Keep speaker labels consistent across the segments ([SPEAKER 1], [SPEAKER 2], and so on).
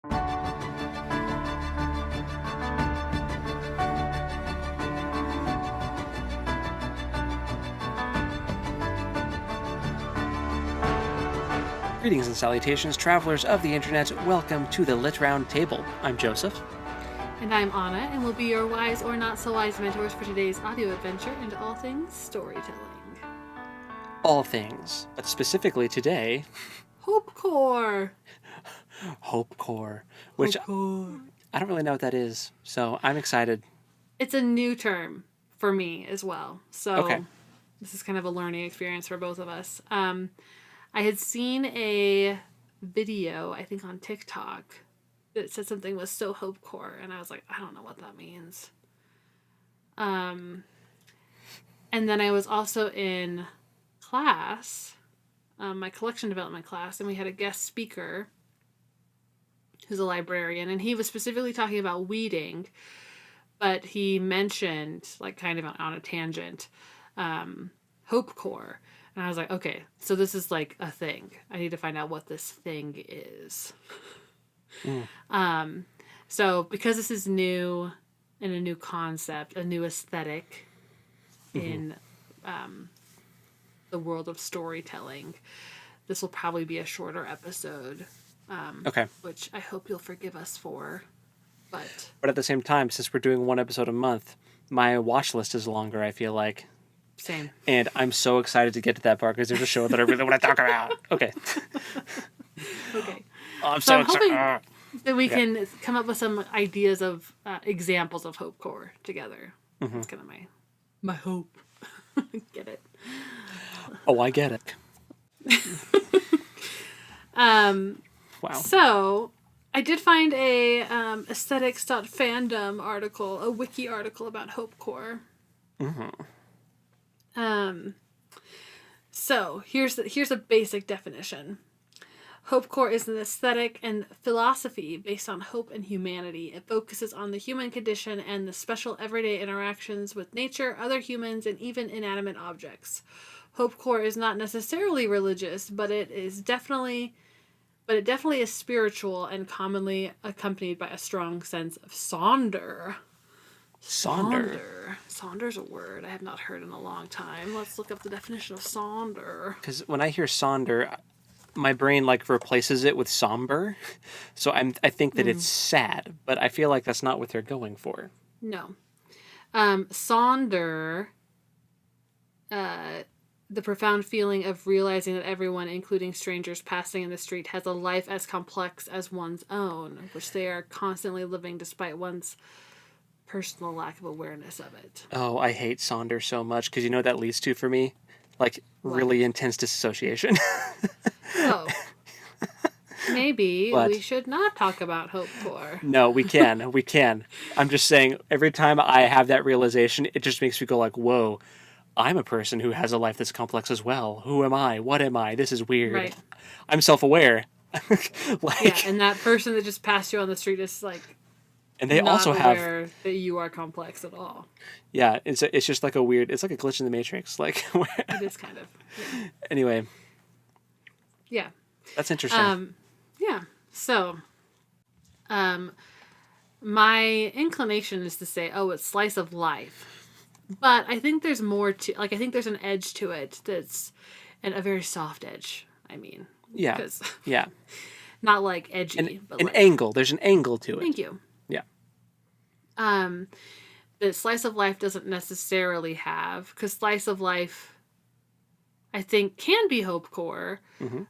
[SPEAKER 1] Greetings and salutations, travelers of the internet. Welcome to the Lit Round Table. I'm Joseph.
[SPEAKER 2] And I'm Anna, and we'll be your wise or not so wise mentors for today's audio adventure into all things storytelling.
[SPEAKER 1] All things, but specifically today...
[SPEAKER 2] Hopecore!
[SPEAKER 1] Hopecore. Which
[SPEAKER 2] Hopecore.
[SPEAKER 1] I don't really know what that is, so I'm excited.
[SPEAKER 2] It's a new term for me as well. So
[SPEAKER 1] okay.
[SPEAKER 2] This is kind of a learning experience for both of us. I had seen a video, I think on TikTok, that said something was so Hopecore, and I was like, I don't know what that means. And then I was also in class, my collection development class, and we had a guest speaker who's a librarian, and he was specifically talking about weeding, but he mentioned, like kind of on a tangent, Hopecore. And I was like, okay, so this is like a thing. I need to find out what this thing is. So because this is new and a new concept, a new aesthetic in the world of storytelling, this will probably be a shorter episode.
[SPEAKER 1] Okay.
[SPEAKER 2] Which I hope you'll forgive us for. But
[SPEAKER 1] at the same time, since we're doing one episode a month, my watch list is longer, I feel like.
[SPEAKER 2] Same.
[SPEAKER 1] And I'm so excited to get to that part because there's a show that I really want to talk about. Okay.
[SPEAKER 2] Okay.
[SPEAKER 1] Oh, I'm so excited.
[SPEAKER 2] That we can come up with some ideas of examples of Hopecore together. That's kind of my hope. Get it?
[SPEAKER 1] Oh, I get it. Wow.
[SPEAKER 2] So I did find a aesthetics.fandom article, a wiki article about Hopecore. So here's a basic definition. Hopecore is an aesthetic and philosophy based on hope and humanity. It focuses on the human condition and the special everyday interactions with nature, other humans, and even inanimate objects. Hopecore is not necessarily religious, but it definitely is spiritual and commonly accompanied by a strong sense of sonder. Sonder's a word I have not heard in a long time. Let's look up the definition of sonder.
[SPEAKER 1] Because when I hear sonder, my brain replaces it with somber. So I think that it's sad, but I feel like that's not what they're going for.
[SPEAKER 2] No. Sonder, the profound feeling of realizing that everyone, including strangers passing in the street, has a life as complex as one's own, which they are constantly living despite one's personal lack of awareness of it.
[SPEAKER 1] Oh, I hate sonder so much because you know what that leads to for me? Really intense disassociation.
[SPEAKER 2] Oh. Maybe we should not talk about Hopecore.
[SPEAKER 1] No, we can. We can. I'm just saying, every time I have that realization, it just makes me go whoa, I'm a person who has a life that's complex as well. Who am I? What am I? This is weird.
[SPEAKER 2] Right.
[SPEAKER 1] I'm self-aware.
[SPEAKER 2] Yeah, and that person that just passed you on the street is
[SPEAKER 1] and they
[SPEAKER 2] not
[SPEAKER 1] also
[SPEAKER 2] aware that you are complex at all.
[SPEAKER 1] Yeah, it's just a weird, it's like a glitch in the Matrix.
[SPEAKER 2] It is kind of. Yeah.
[SPEAKER 1] Anyway.
[SPEAKER 2] Yeah.
[SPEAKER 1] That's interesting.
[SPEAKER 2] Yeah. So, my inclination is to say, it's slice of life. But I think there's more to, I think there's an edge to it that's, and a very soft edge, I mean.
[SPEAKER 1] Yeah. Yeah.
[SPEAKER 2] Not edgy, but
[SPEAKER 1] an angle. There's an angle to it.
[SPEAKER 2] Thank you.
[SPEAKER 1] Yeah.
[SPEAKER 2] That slice of life doesn't necessarily have, because slice of life, I think, can be Hopecore,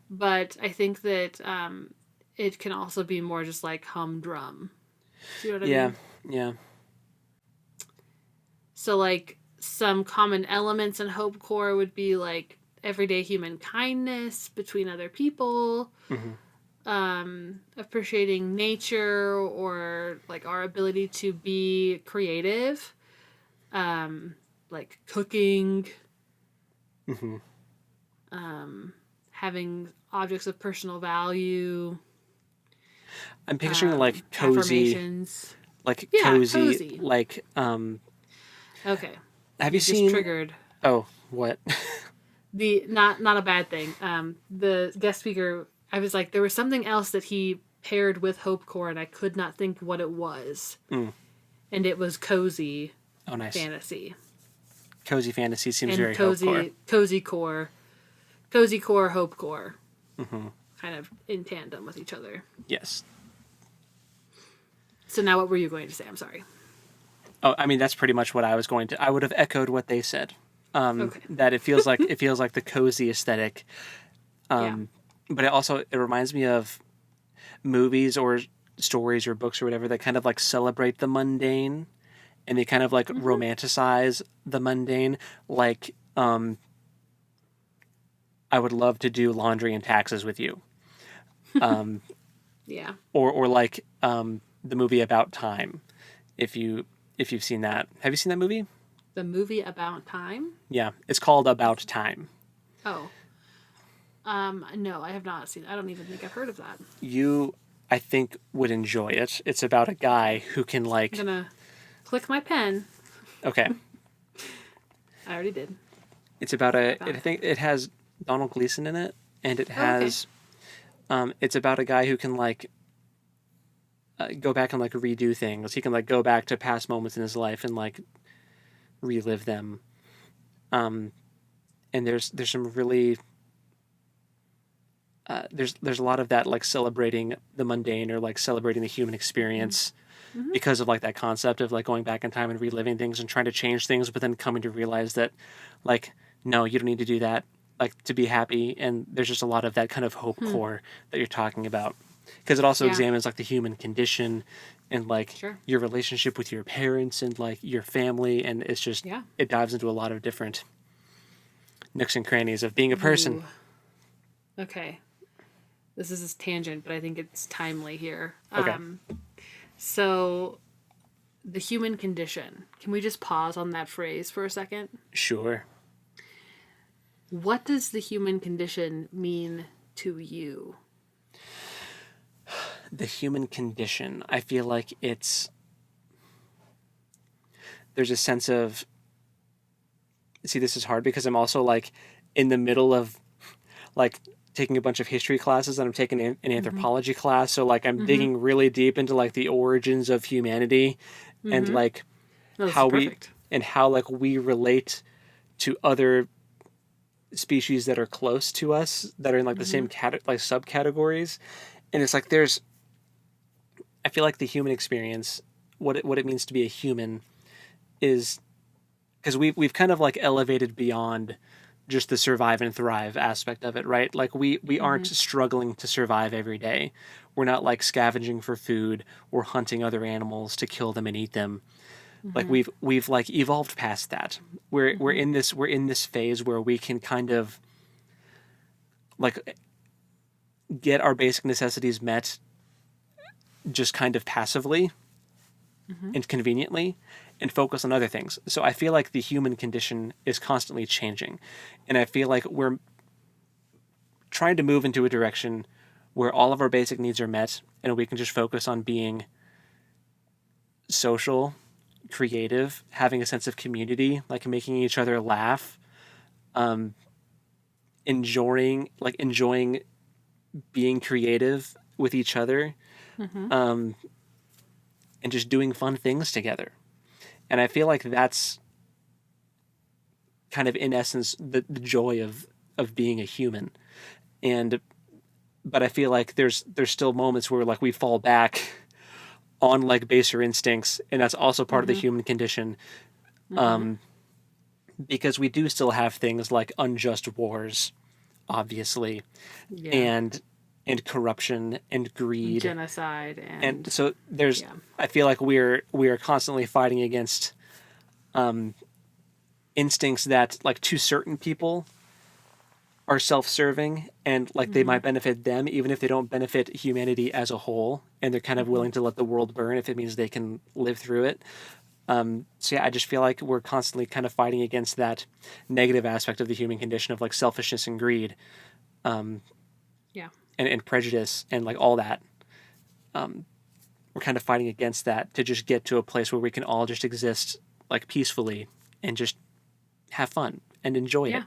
[SPEAKER 2] but I think that it can also be more just humdrum. Do you know what I mean?
[SPEAKER 1] Yeah.
[SPEAKER 2] So some common elements in Hopecore would be everyday human kindness between other people, appreciating nature, or our ability to be creative, cooking, having objects of personal value.
[SPEAKER 1] I'm picturing cozy,
[SPEAKER 2] affirmations.
[SPEAKER 1] Cozy.
[SPEAKER 2] Okay.
[SPEAKER 1] Have you seen?
[SPEAKER 2] Triggered.
[SPEAKER 1] Oh, what?
[SPEAKER 2] Not a bad thing. The guest speaker, I was there was something else that he paired with Hopecore, and I could not think what it was.
[SPEAKER 1] Mm.
[SPEAKER 2] And it was cozy
[SPEAKER 1] Oh, nice.
[SPEAKER 2] fantasy.
[SPEAKER 1] Cozy fantasy seems
[SPEAKER 2] And
[SPEAKER 1] very Hopecore.
[SPEAKER 2] cozy core, Hopecore, kind of in tandem with each other.
[SPEAKER 1] Yes.
[SPEAKER 2] So now, what were you going to say? I'm sorry.
[SPEAKER 1] Oh, I mean that's pretty much what I was going to. I would have echoed what they said.
[SPEAKER 2] Okay.
[SPEAKER 1] That it feels like the cozy aesthetic.
[SPEAKER 2] Yeah.
[SPEAKER 1] But it reminds me of movies or stories or books or whatever that kind of like celebrate the mundane, and they kind of like romanticize the mundane. Like, I would love to do laundry and taxes with you.
[SPEAKER 2] Yeah.
[SPEAKER 1] Or like the movie About Time, if you've seen that. Have you seen that movie?
[SPEAKER 2] The movie About Time?
[SPEAKER 1] Yeah, it's called About Time.
[SPEAKER 2] Oh. No, I have not seen. I don't even think I've heard of that.
[SPEAKER 1] You, I think, would enjoy it. It's about a guy who can like.
[SPEAKER 2] I'm gonna click my pen.
[SPEAKER 1] Okay.
[SPEAKER 2] I already did.
[SPEAKER 1] It's about I think it has Donald Gleason in it, and it has. It's about a guy who can like. Go back and like redo things. He can like go back to past moments in his life and like relive them. And there's some really there's a lot of that like celebrating the mundane or like celebrating the human experience because of like that concept of like going back in time and reliving things and trying to change things, but then coming to realize that like no, you don't need to do that like to be happy. And there's just a lot of that kind of hope core that you're talking about. Because it also examines like the human condition and like your relationship with your parents and like your family, and it's just it dives into a lot of different nooks and crannies of being a person.
[SPEAKER 2] Ooh. Okay, this is a tangent, but I think it's timely here.
[SPEAKER 1] Okay.
[SPEAKER 2] So the human condition. Can we just pause on that phrase for a second?
[SPEAKER 1] Sure.
[SPEAKER 2] What does the human condition mean to you?
[SPEAKER 1] The human condition. I feel like there's a sense of, see, this is hard because I'm also like in the middle of like taking a bunch of history classes and I'm taking an anthropology class. So like I'm digging really deep into like the origins of humanity and like how we relate to other species that are close to us that are in like the same like subcategories. And it's like I feel like the human experience, what it means to be a human, is because we've kind of like elevated beyond just the survive and thrive aspect of it, right? Like we aren't struggling to survive every day. We're not like scavenging for food or hunting other animals to kill them and eat them. Like we've like evolved past that. We're in this phase where we can kind of like get our basic necessities met just kind of passively and conveniently and focus on other things. So I feel like the human condition is constantly changing. And I feel like we're trying to move into a direction where all of our basic needs are met and we can just focus on being social, creative, having a sense of community, like making each other laugh, enjoying being creative with each other, and just doing fun things together. And I feel like that's kind of in essence the joy of being a human. But I feel like there's still moments where like we fall back on like baser instincts, and that's also part of the human condition. Because we do still have things like unjust wars, obviously, and corruption and greed,
[SPEAKER 2] genocide,
[SPEAKER 1] and so there's. I feel like we are constantly fighting against instincts that, like, to certain people, are self-serving and like they might benefit them, even if they don't benefit humanity as a whole, and they're kind of willing to let the world burn if it means they can live through it. So yeah, I just feel like we're constantly kind of fighting against that negative aspect of the human condition of like selfishness and greed. And prejudice and like all that. We're kind of fighting against that to just get to a place where we can all just exist like peacefully and just have fun and enjoy it.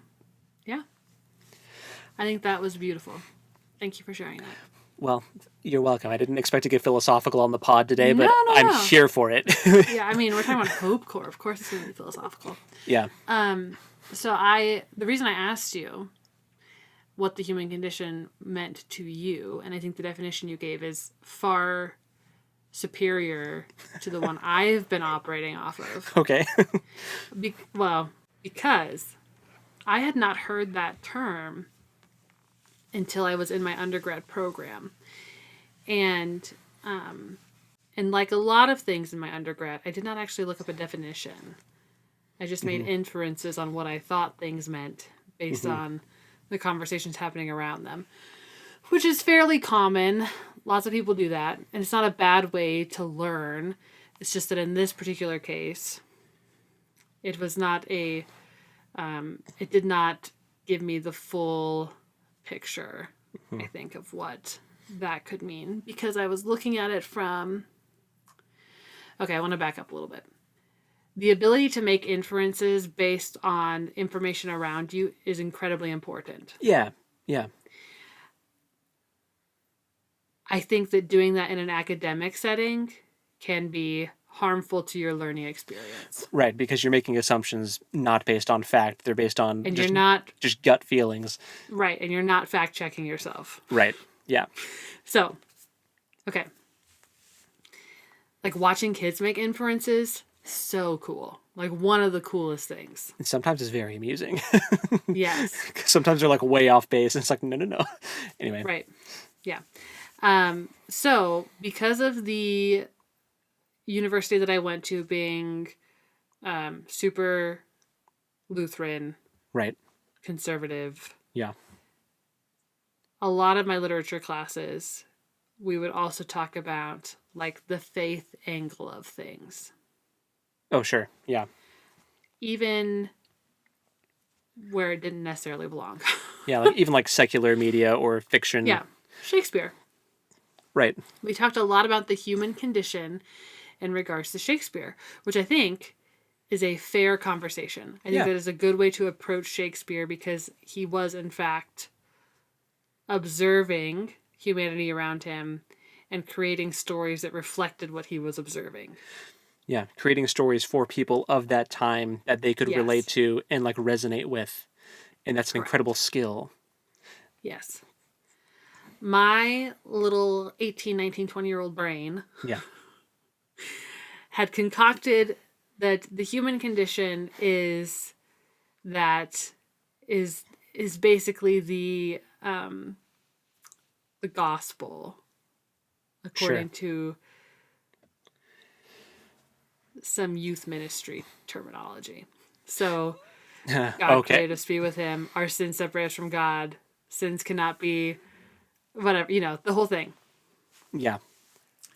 [SPEAKER 2] Yeah. I think that was beautiful. Thank you for sharing that.
[SPEAKER 1] Well, you're welcome. I didn't expect to get philosophical on the pod today, but
[SPEAKER 2] No,
[SPEAKER 1] I'm
[SPEAKER 2] no.
[SPEAKER 1] here for it.
[SPEAKER 2] Yeah, I mean, we're talking about Hopecore. Of course it's going to be philosophical.
[SPEAKER 1] Yeah.
[SPEAKER 2] So the reason I asked you what the human condition meant to you, and I think the definition you gave is far superior to the one I've been operating off of.
[SPEAKER 1] Okay.
[SPEAKER 2] Because I had not heard that term until I was in my undergrad program. And like a lot of things in my undergrad, I did not actually look up a definition. I just made inferences on what I thought things meant based on the conversations happening around them, which is fairly common. Lots of people do that, and it's not a bad way to learn. It's just that in this particular case, it was not it did not give me the full picture, I think, of what that could mean, because I was looking at it from... Okay, I want to back up a little bit. The ability to make inferences based on information around you is incredibly important.
[SPEAKER 1] Yeah. Yeah.
[SPEAKER 2] I think that doing that in an academic setting can be harmful to your learning experience.
[SPEAKER 1] Right, because you're making assumptions not based on fact. They're based on
[SPEAKER 2] And you're not...
[SPEAKER 1] just gut feelings.
[SPEAKER 2] Right, and you're not fact-checking yourself.
[SPEAKER 1] Right. Yeah.
[SPEAKER 2] So, okay. Like, watching kids make inferences, so cool. Like, one of the coolest things.
[SPEAKER 1] And sometimes it's very amusing.
[SPEAKER 2] Yes.
[SPEAKER 1] Sometimes they're like way off base, and it's like, no. Anyway.
[SPEAKER 2] Right. Yeah. So, because of the university that I went to being super Lutheran,
[SPEAKER 1] Right.
[SPEAKER 2] conservative,
[SPEAKER 1] Yeah.
[SPEAKER 2] a lot of my literature classes, we would also talk about like the faith angle of things.
[SPEAKER 1] Oh, sure. Yeah.
[SPEAKER 2] Even where it didn't necessarily belong.
[SPEAKER 1] Yeah, like even like secular media or fiction.
[SPEAKER 2] Yeah. Shakespeare.
[SPEAKER 1] Right.
[SPEAKER 2] We talked a lot about the human condition in regards to Shakespeare, which I think is a fair conversation. I think that is a good way to approach Shakespeare, because he was, in fact, observing humanity around him and creating stories that reflected what he was observing.
[SPEAKER 1] Yeah, creating stories for people of that time that they could
[SPEAKER 2] Yes.
[SPEAKER 1] relate to and like resonate with. And that's an
[SPEAKER 2] Correct.
[SPEAKER 1] incredible skill.
[SPEAKER 2] Yes. My little 18, 19, 20-year-old brain
[SPEAKER 1] Yeah.
[SPEAKER 2] had concocted that the human condition is basically the gospel, according to some youth ministry terminology. So God
[SPEAKER 1] Okay.
[SPEAKER 2] created us to be with him. Our sins separate us from God. Sins cannot be whatever, the whole thing.
[SPEAKER 1] Yeah.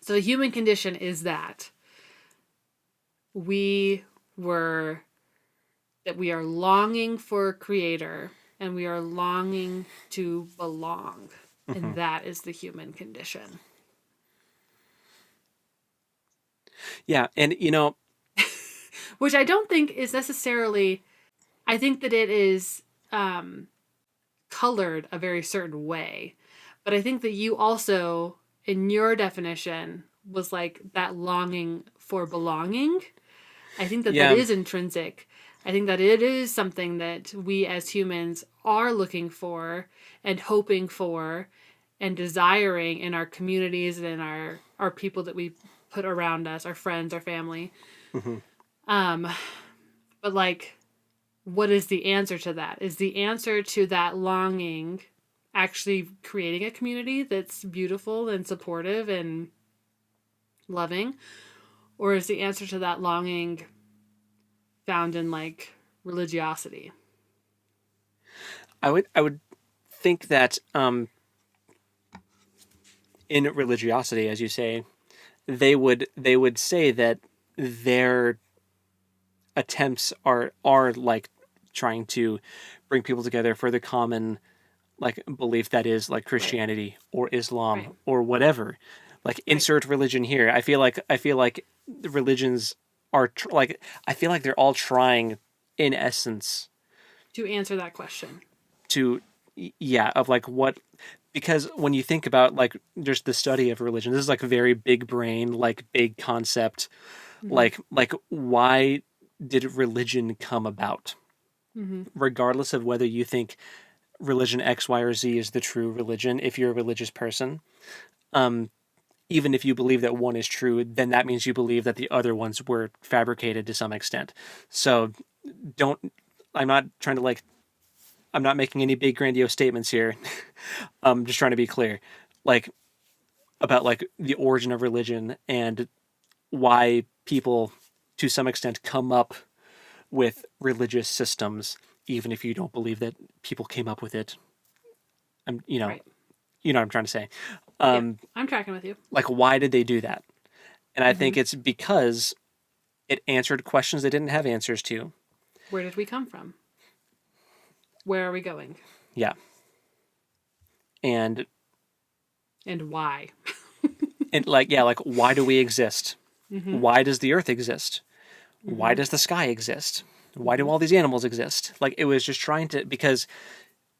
[SPEAKER 2] So the human condition is that we are longing for a creator, and we are longing to belong. And that is the human condition.
[SPEAKER 1] Yeah. And,
[SPEAKER 2] Which I don't think is necessarily... I think that it is colored a very certain way. But I think that you also, in your definition, was like that longing for belonging. I think that is intrinsic. I think that it is something that we as humans are looking for and hoping for and desiring in our communities and in our people that we put around us, our friends, our family. But like, what is the answer to that? Is the answer to that longing actually creating a community that's beautiful and supportive and loving? Or is the answer to that longing found in like religiosity?
[SPEAKER 1] I would think that in religiosity, as you say, they would say that their attempts are like trying to bring people together for the common like belief that is like Christianity or Islam or whatever. Like insert religion here. I feel like the religions are I feel like they're all trying in essence
[SPEAKER 2] to answer that question.
[SPEAKER 1] of like what, because when you think about like just the study of religion, this is like a very big brain, like big concept.
[SPEAKER 2] Mm-hmm.
[SPEAKER 1] Like why did religion come about?
[SPEAKER 2] Mm-hmm.
[SPEAKER 1] Regardless of whether you think religion X, Y, or Z is the true religion, if you're a religious person, um, even if you believe that one is true, then that means you believe that the other ones were fabricated to some extent. So don't, I'm not trying to like, I'm not making any big grandiose statements here. I'm just trying to be clear, like about like the origin of religion and why people to some extent come up with religious systems, even if you don't believe that people came up with it. I'm,
[SPEAKER 2] Right.
[SPEAKER 1] you know what I'm trying to say.
[SPEAKER 2] Yeah.
[SPEAKER 1] Um,
[SPEAKER 2] I'm tracking with you.
[SPEAKER 1] like, why did they do that? And I
[SPEAKER 2] Mm-hmm.
[SPEAKER 1] think it's because it answered questions they didn't have answers to.
[SPEAKER 2] Where did we come from? Where are we going?
[SPEAKER 1] Yeah. And
[SPEAKER 2] why?
[SPEAKER 1] like, yeah, like, why do we exist?
[SPEAKER 2] Mm-hmm.
[SPEAKER 1] Why does the earth exist? Why
[SPEAKER 2] Mm-hmm.
[SPEAKER 1] does the sky exist? Why do
[SPEAKER 2] Mm-hmm.
[SPEAKER 1] all these animals exist? Like, it was just trying to, because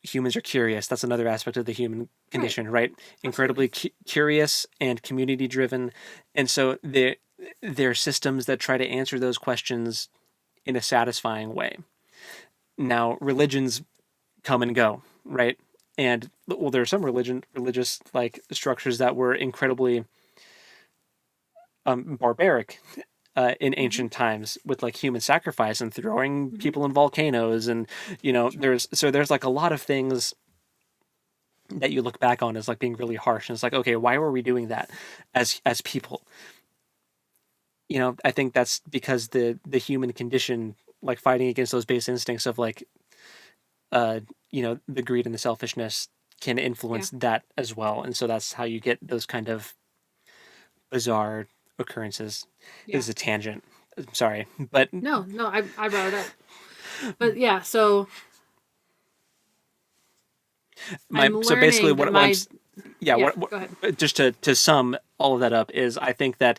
[SPEAKER 1] humans are curious. That's another aspect of the human
[SPEAKER 2] Right.
[SPEAKER 1] condition, right? Incredibly
[SPEAKER 2] Absolutely.
[SPEAKER 1] curious and community driven. And so they're systems that try to answer those questions in a satisfying way. Now, religions come and go, right? And well, there are some religious like structures that were incredibly barbaric in
[SPEAKER 2] Mm-hmm.
[SPEAKER 1] ancient times with like human sacrifice and throwing
[SPEAKER 2] Mm-hmm.
[SPEAKER 1] people in volcanoes, and
[SPEAKER 2] Sure.
[SPEAKER 1] there's like a lot of things that you look back on as like being really harsh, and it's like, okay, why were we doing that as people? I think that's because the human condition, like fighting against those base instincts of like uh the greed and the selfishness, can
[SPEAKER 2] Yeah.
[SPEAKER 1] influence that as well, and so that's how you get those kind of bizarre occurrences. This
[SPEAKER 2] Yeah.
[SPEAKER 1] is a tangent, I'm sorry, but
[SPEAKER 2] No, no, I brought it up. But yeah, so
[SPEAKER 1] my
[SPEAKER 2] I'm
[SPEAKER 1] so basically
[SPEAKER 2] learning that
[SPEAKER 1] what I'm
[SPEAKER 2] my
[SPEAKER 1] yeah,
[SPEAKER 2] yeah, go ahead.
[SPEAKER 1] just to sum all of that up is, I think that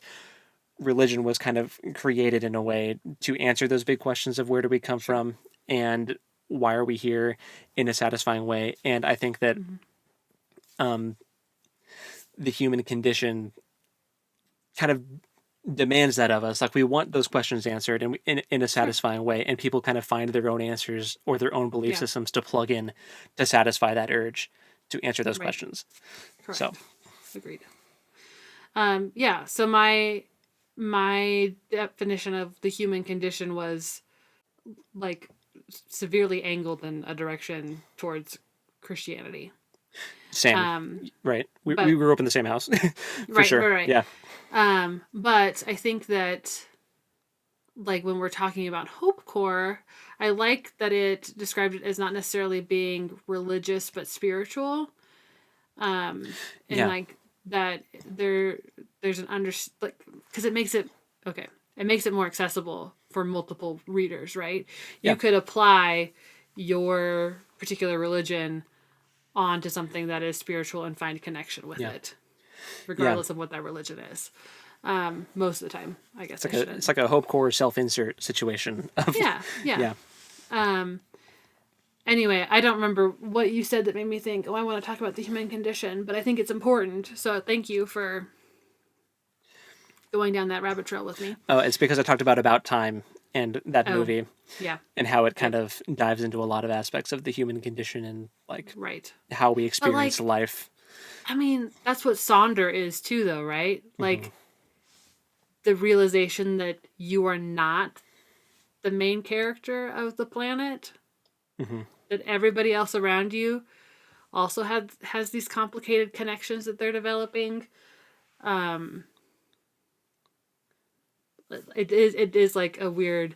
[SPEAKER 1] religion was kind of created in a way to answer those big questions of where do we come
[SPEAKER 2] Sure.
[SPEAKER 1] from and why are we here in a satisfying way. And I think that
[SPEAKER 2] Mm-hmm.
[SPEAKER 1] um, the human condition kind of demands that of us. Like, we want those questions answered and in a
[SPEAKER 2] Sure.
[SPEAKER 1] satisfying way, and people kind of find their own answers or their own belief
[SPEAKER 2] Yeah.
[SPEAKER 1] systems to plug in to satisfy that urge to answer those
[SPEAKER 2] Right.
[SPEAKER 1] questions. So
[SPEAKER 2] Correct. Agreed. Yeah, so my definition of the human condition was like severely angled in a direction towards Christianity.
[SPEAKER 1] same,
[SPEAKER 2] Um,
[SPEAKER 1] right? We
[SPEAKER 2] but
[SPEAKER 1] grew up in the same house for
[SPEAKER 2] right,
[SPEAKER 1] sure.
[SPEAKER 2] right, right.
[SPEAKER 1] Yeah.
[SPEAKER 2] But I think that like when we're talking about Hopecore, I like that it described it as not necessarily being religious but spiritual. And
[SPEAKER 1] Yeah.
[SPEAKER 2] like that there's an like because it makes it okay. It makes it more accessible for multiple readers, right? You
[SPEAKER 1] Yeah.
[SPEAKER 2] could apply your particular religion onto something that is spiritual and find connection with
[SPEAKER 1] Yeah.
[SPEAKER 2] it,
[SPEAKER 1] Yeah.
[SPEAKER 2] regardless of what that religion is. Most of the time, I guess I
[SPEAKER 1] It's
[SPEAKER 2] shouldn't.
[SPEAKER 1] like a Hopecore self-insert situation of
[SPEAKER 2] Yeah, yeah.
[SPEAKER 1] yeah.
[SPEAKER 2] Um, anyway, I don't remember what you said that made me think, oh, I want to talk about the human condition, but I think it's important. So thank you for going down that rabbit trail with me.
[SPEAKER 1] Oh, it's because I talked about time and that
[SPEAKER 2] Oh,
[SPEAKER 1] movie
[SPEAKER 2] yeah.
[SPEAKER 1] and how it kind
[SPEAKER 2] Yep.
[SPEAKER 1] of dives into a lot of aspects of the human condition and like
[SPEAKER 2] Right.
[SPEAKER 1] how we
[SPEAKER 2] But
[SPEAKER 1] experience
[SPEAKER 2] like,
[SPEAKER 1] life.
[SPEAKER 2] I mean, that's what Sonder is too, though, right?
[SPEAKER 1] Hmm.
[SPEAKER 2] Like the realization that you are not the main character of the planet,
[SPEAKER 1] Hmm.
[SPEAKER 2] that everybody else around you also has these complicated connections that they're developing. Um, it is like a weird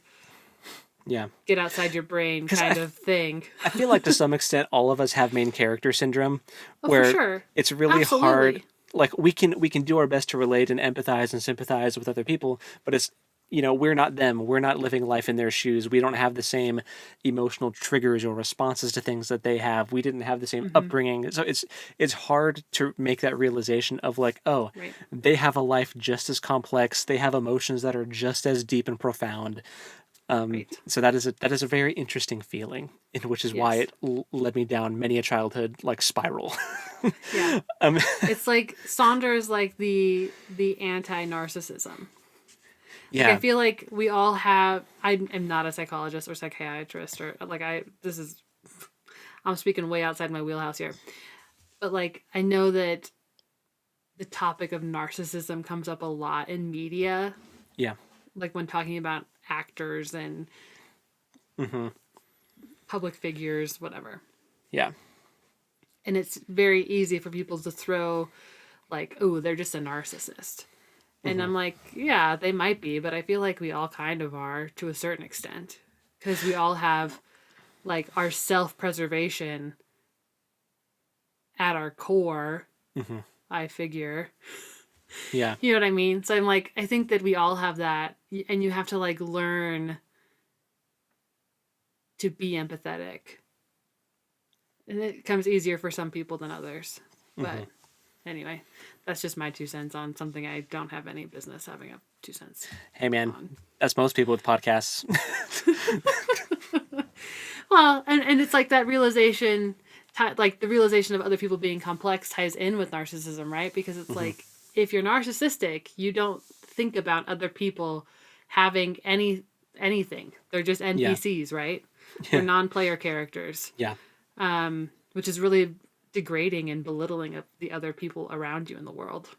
[SPEAKER 1] Yeah.
[SPEAKER 2] get outside your brain
[SPEAKER 1] Because
[SPEAKER 2] kind of thing.
[SPEAKER 1] I feel like to some extent all of us have main character syndrome,
[SPEAKER 2] Oh, for
[SPEAKER 1] where
[SPEAKER 2] sure.
[SPEAKER 1] it's really hard.
[SPEAKER 2] Absolutely.
[SPEAKER 1] Like, we can do our best to relate and empathize and sympathize with other people, but it's we're not them. We're not living life in their shoes. We don't have the same emotional triggers or responses to things that they have. We didn't have the same
[SPEAKER 2] Hmm.
[SPEAKER 1] upbringing, so it's hard to make that realization of like, oh,
[SPEAKER 2] Right.
[SPEAKER 1] they have a life just as complex. They have emotions that are just as deep and profound.
[SPEAKER 2] Right.
[SPEAKER 1] So that is a very interesting feeling, which is why
[SPEAKER 2] Yes.
[SPEAKER 1] it led me down many a childhood like spiral.
[SPEAKER 2] Yeah.
[SPEAKER 1] um,
[SPEAKER 2] It's like Saunders, like the anti-narcissism. Like I
[SPEAKER 1] yeah,
[SPEAKER 2] feel like we all have. I am not a psychologist or psychiatrist or like I. This is. I'm speaking way outside my wheelhouse here, but like I know that the topic of narcissism comes up a lot in media,
[SPEAKER 1] yeah,
[SPEAKER 2] like when talking about actors and
[SPEAKER 1] hmm
[SPEAKER 2] public figures, whatever.
[SPEAKER 1] yeah,
[SPEAKER 2] And it's very easy for people to throw like, oh, they're just a narcissist. And
[SPEAKER 1] hmm
[SPEAKER 2] I'm like, yeah, they might be, but I feel like we all kind of are to a certain extent because we all have like our self-preservation at our core,
[SPEAKER 1] hmm
[SPEAKER 2] I figure.
[SPEAKER 1] yeah,
[SPEAKER 2] You know what I mean? So I'm like, I think that we all have that and you have to like learn to be empathetic. And it comes easier for some people than others.
[SPEAKER 1] hmm
[SPEAKER 2] But anyway, that's just my 2 cents on something I don't have any business having a 2 cents
[SPEAKER 1] Hey man,
[SPEAKER 2] on.
[SPEAKER 1] that's most people with podcasts.
[SPEAKER 2] Well, and it's like that realization, like the realization of other people being complex ties in with narcissism, right? Because it's
[SPEAKER 1] hmm
[SPEAKER 2] like if you're narcissistic, you don't think about other people having anything. They're just
[SPEAKER 1] Yeah,
[SPEAKER 2] NPCs, right? They're
[SPEAKER 1] yeah,
[SPEAKER 2] non-player characters,
[SPEAKER 1] yeah,
[SPEAKER 2] which is really degrading and belittling of the other people around you in the world.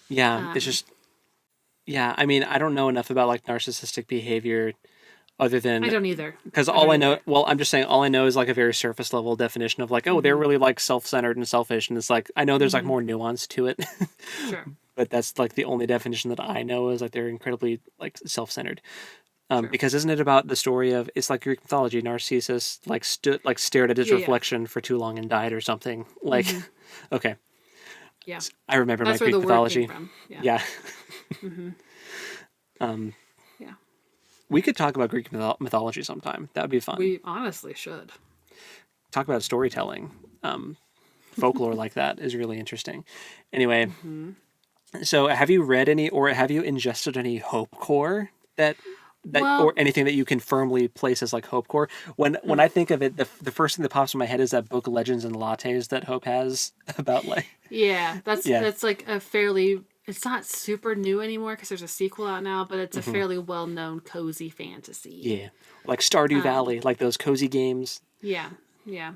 [SPEAKER 1] yeah. It's
[SPEAKER 2] Um,
[SPEAKER 1] just yeah. I mean, I don't know enough about like narcissistic behavior other
[SPEAKER 2] I
[SPEAKER 1] than
[SPEAKER 2] don't either.
[SPEAKER 1] because
[SPEAKER 2] I
[SPEAKER 1] all
[SPEAKER 2] don't
[SPEAKER 1] I know,
[SPEAKER 2] either.
[SPEAKER 1] well, I'm just saying all I know is like a very surface level definition of like, oh, they're
[SPEAKER 2] Mm-hmm.
[SPEAKER 1] really like self-centered and selfish, and it's like I know there's like
[SPEAKER 2] Mm-hmm.
[SPEAKER 1] more nuance to it,
[SPEAKER 2] Sure.
[SPEAKER 1] but that's like the only definition that I know is like they're incredibly like self-centered.
[SPEAKER 2] Sure.
[SPEAKER 1] Because isn't it about the story of it's like Greek mythology, Narcissus like stood like stared at his
[SPEAKER 2] Yeah. Yeah.
[SPEAKER 1] reflection for too long and died or something. Like,
[SPEAKER 2] Mm-hmm.
[SPEAKER 1] okay,
[SPEAKER 2] Yeah.
[SPEAKER 1] I remember my
[SPEAKER 2] That's where
[SPEAKER 1] Greek
[SPEAKER 2] the word came
[SPEAKER 1] mythology.
[SPEAKER 2] from. Yeah.
[SPEAKER 1] Yeah,
[SPEAKER 2] Mm-hmm.
[SPEAKER 1] um,
[SPEAKER 2] Yeah.
[SPEAKER 1] we could talk about Greek mythology sometime. That would be fun.
[SPEAKER 2] We honestly should.
[SPEAKER 1] Talk about storytelling. Um, Folklore like that is really interesting. Anyway,
[SPEAKER 2] Mm-hmm.
[SPEAKER 1] so have you read any or have you ingested any Hopecore that or
[SPEAKER 2] Well,
[SPEAKER 1] anything that you can firmly place as like Hopecore? When I think of it, the first thing that pops in my head is that book Legends and Lattes that Hope has about like
[SPEAKER 2] yeah,
[SPEAKER 1] yeah
[SPEAKER 2] that's like a fairly. It's not super new anymore because there's a sequel out now, but it's a
[SPEAKER 1] hmm
[SPEAKER 2] fairly well-known cozy fantasy.
[SPEAKER 1] yeah like Stardew
[SPEAKER 2] Um,
[SPEAKER 1] Valley like those cozy games.
[SPEAKER 2] yeah, yeah.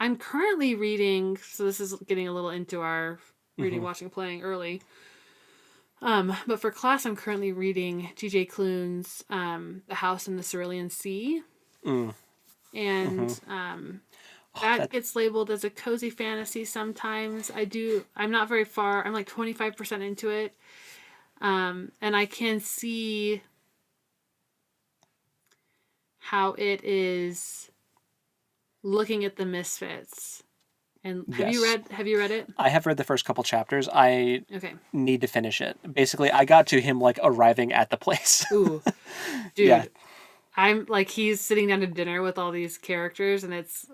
[SPEAKER 2] I'm currently reading. So this is getting a little into our reading,
[SPEAKER 1] hmm
[SPEAKER 2] watching, playing early. But for class, I'm currently reading T.J. Klune's "The House in the Cerulean Sea,"
[SPEAKER 1] Mm, hmm
[SPEAKER 2] and
[SPEAKER 1] oh,
[SPEAKER 2] that
[SPEAKER 1] that
[SPEAKER 2] gets labeled as a cozy fantasy sometimes. I'm not very far. I'm like 25% into it. And I can see how it is looking at the misfits. And
[SPEAKER 1] yes.
[SPEAKER 2] have you read it?
[SPEAKER 1] I have read the first couple chapters. I
[SPEAKER 2] Okay.
[SPEAKER 1] need to finish it. Basically, I got to him like arriving at the place.
[SPEAKER 2] Ooh,
[SPEAKER 1] Yeah.
[SPEAKER 2] dude. I'm like he's sitting down to dinner with all these characters and it's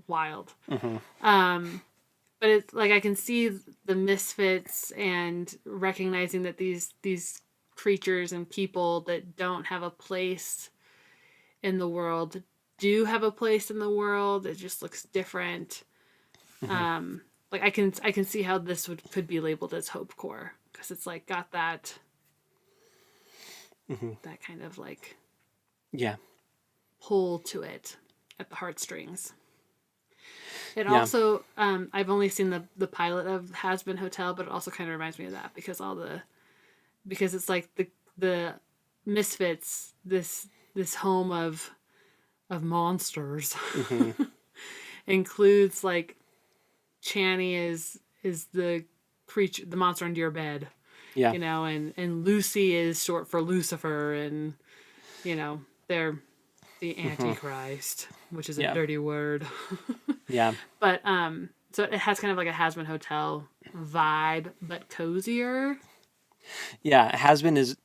[SPEAKER 2] wild.
[SPEAKER 1] hmm
[SPEAKER 2] But it's like I can see the misfits and recognizing that these creatures and people that don't have a place in the world do have a place in the world. It just looks different.
[SPEAKER 1] hmm
[SPEAKER 2] Like I can see how this could be labeled as hopecore because it's like got
[SPEAKER 1] hmm
[SPEAKER 2] that kind of like
[SPEAKER 1] Yeah.
[SPEAKER 2] pull to it at the heartstrings. It
[SPEAKER 1] Yeah.
[SPEAKER 2] also I've only seen the pilot of Has Been Hotel, but it also kind of reminds me of that because it's like the misfits this home of monsters
[SPEAKER 1] hmm
[SPEAKER 2] includes like Channy is the creature, the monster under your bed,
[SPEAKER 1] Yeah.
[SPEAKER 2] you know, and Lucy is short for Lucifer, and you know they're the
[SPEAKER 1] hmm
[SPEAKER 2] Antichrist, which is a
[SPEAKER 1] Yeah.
[SPEAKER 2] dirty word.
[SPEAKER 1] Yeah.
[SPEAKER 2] But so it has kind of like a Has Been Hotel vibe, but cozier.
[SPEAKER 1] Yeah. Has been is.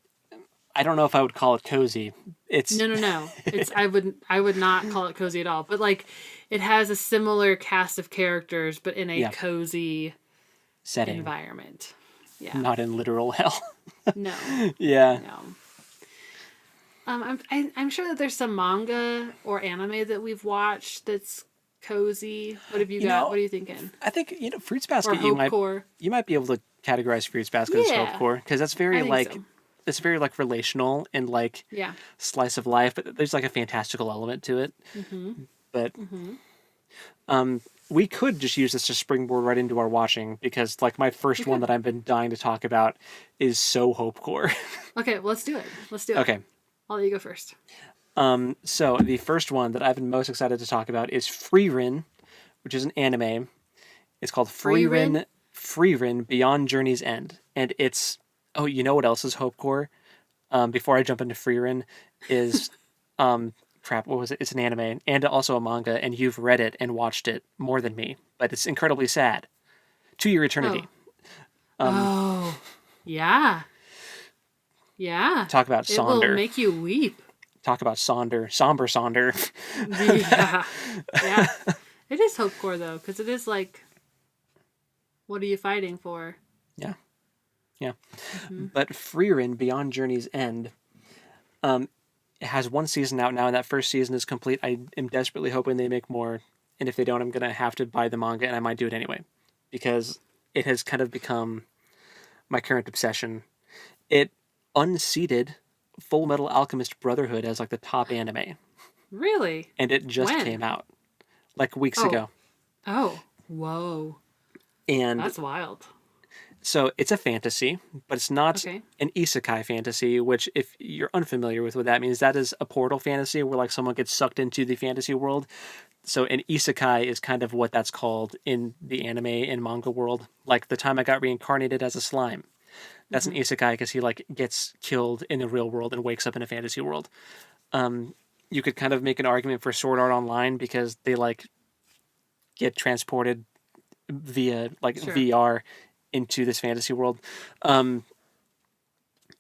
[SPEAKER 1] I don't know if I would call it cozy. It's
[SPEAKER 2] No, no, no. It's I would not call it cozy at all. But like it has a similar cast of characters, but in a
[SPEAKER 1] yeah
[SPEAKER 2] cozy
[SPEAKER 1] setting,
[SPEAKER 2] environment. Yeah.
[SPEAKER 1] not in literal hell.
[SPEAKER 2] No.
[SPEAKER 1] Yeah.
[SPEAKER 2] No. I'm sure that there's some manga or anime that we've watched that's cozy. What have you
[SPEAKER 1] You
[SPEAKER 2] got?
[SPEAKER 1] know,
[SPEAKER 2] What are you thinking?
[SPEAKER 1] I think Fruits
[SPEAKER 2] Or
[SPEAKER 1] Basket.
[SPEAKER 2] Hopecore?
[SPEAKER 1] You might be able to categorize Fruits Basket as
[SPEAKER 2] Yeah,
[SPEAKER 1] hopecore because
[SPEAKER 2] I think so.
[SPEAKER 1] it's very like relational and like
[SPEAKER 2] Yeah.
[SPEAKER 1] slice of life, but there's like a fantastical element to it.
[SPEAKER 2] Mm-hmm.
[SPEAKER 1] But
[SPEAKER 2] Mm-hmm.
[SPEAKER 1] we could just use this to springboard right into our watching because like my
[SPEAKER 2] We
[SPEAKER 1] first one
[SPEAKER 2] could.
[SPEAKER 1] that I've been dying to talk about is so hopecore.
[SPEAKER 2] Okay, well, let's do it. Let's do it.
[SPEAKER 1] Okay.
[SPEAKER 2] I'll let you go first.
[SPEAKER 1] So the first one that I've been most excited to talk about is Frieren, which is an anime. It's called
[SPEAKER 2] Frieren?
[SPEAKER 1] Frieren Beyond Journey's End, and it's oh, you know what else is hopecore? Before I jump into Frieren, is crap. What was it? It's an anime and also a manga, and you've read it and watched it more than me, but it's incredibly sad. To Your
[SPEAKER 2] Oh.
[SPEAKER 1] Eternity.
[SPEAKER 2] Oh. Yeah. Yeah.
[SPEAKER 1] Talk about
[SPEAKER 2] It will
[SPEAKER 1] Sonder.
[SPEAKER 2] make you weep.
[SPEAKER 1] Talk about Sonder. Somber Sonder.
[SPEAKER 2] Yeah. Yeah. It is hopecore though, because it is like, what are you fighting for?
[SPEAKER 1] Yeah, yeah.
[SPEAKER 2] Mm-hmm.
[SPEAKER 1] But Frieren Beyond Journey's End. It has one season out now, and that first season is complete. I am desperately hoping they make more, and if they don't, I'm gonna have to buy the manga, and I might do it anyway, because it has kind of become my current obsession. It unseated Full Metal Alchemist Brotherhood as like the top anime,
[SPEAKER 2] Really?
[SPEAKER 1] and it just
[SPEAKER 2] When?
[SPEAKER 1] came out like weeks
[SPEAKER 2] Oh.
[SPEAKER 1] ago.
[SPEAKER 2] Oh. Whoa.
[SPEAKER 1] And
[SPEAKER 2] That's wild.
[SPEAKER 1] so it's a fantasy, but it's not
[SPEAKER 2] Okay.
[SPEAKER 1] an isekai fantasy, which, if you're unfamiliar with what that means, that is a portal fantasy where like someone gets sucked into the fantasy world. So an isekai is kind of what that's called in the anime and manga world. Like the time I got reincarnated as a slime. That's an
[SPEAKER 2] Mm-hmm.
[SPEAKER 1] isekai because he like gets killed in the real world and wakes up in a fantasy world. You could kind of make an argument for Sword Art Online because they like get transported via like
[SPEAKER 2] Sure.
[SPEAKER 1] VR into this fantasy world. Um,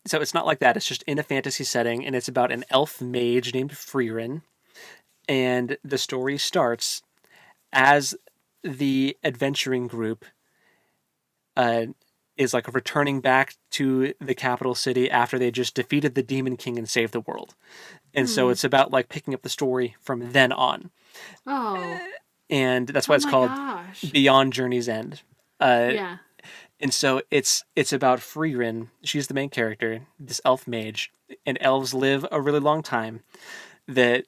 [SPEAKER 1] so it's not like that. It's just in a fantasy setting, and it's about an elf mage named Frieren. And the story starts as the adventuring group uh, is like returning back to the capital city after they just defeated the Demon King and saved the world. And so
[SPEAKER 2] Hmm.
[SPEAKER 1] it's about like picking up the story from then on.
[SPEAKER 2] Oh.
[SPEAKER 1] And that's why
[SPEAKER 2] Oh
[SPEAKER 1] it's
[SPEAKER 2] my
[SPEAKER 1] called
[SPEAKER 2] gosh.
[SPEAKER 1] Beyond Journey's End. Uh,
[SPEAKER 2] Yeah.
[SPEAKER 1] and so it's about Frieren. She's the main character, this elf mage, and elves live a really long time. That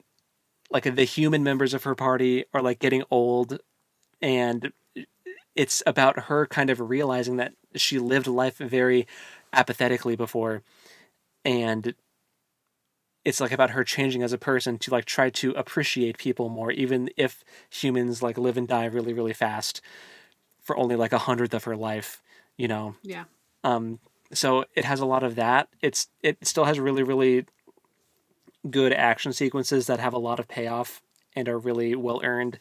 [SPEAKER 1] like the human members of her party are like getting old, and it's about her kind of realizing that she lived life very apathetically before, and it's like about her changing as a person to like try to appreciate people more, even if humans like live and die really really fast for only like a hundredth of her life, you know.
[SPEAKER 2] Yeah.
[SPEAKER 1] Um, so it has a lot of that. It still has really really good action sequences that have a lot of payoff and are really well earned,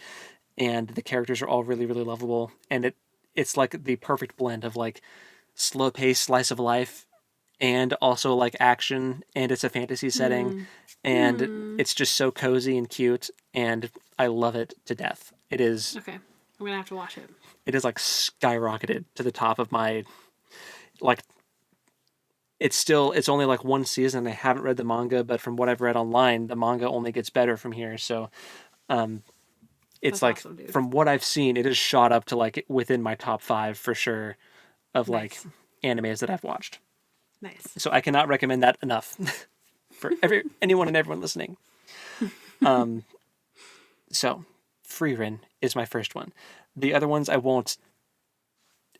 [SPEAKER 1] and the characters are all really really lovable, and it's like the perfect blend of like slow paced slice of life and also like action, and it's a fantasy setting,
[SPEAKER 2] Hmm.
[SPEAKER 1] and
[SPEAKER 2] Hmm.
[SPEAKER 1] it's just so cozy and cute, and I love it to death.
[SPEAKER 2] Okay. I'm gonna have to watch it.
[SPEAKER 1] It is like skyrocketed to the top of my like it's only like one season. I haven't read the manga, but from what I've read online, the manga only gets better from here. So um, it's
[SPEAKER 2] That's
[SPEAKER 1] like
[SPEAKER 2] awesome, dude.
[SPEAKER 1] from what I've seen, it has shot up to like within my top five for sure of like
[SPEAKER 2] Nice.
[SPEAKER 1] animes that I've watched.
[SPEAKER 2] Nice.
[SPEAKER 1] So I cannot recommend that enough for anyone and everyone listening. So Frieren is my first one. The other ones I won't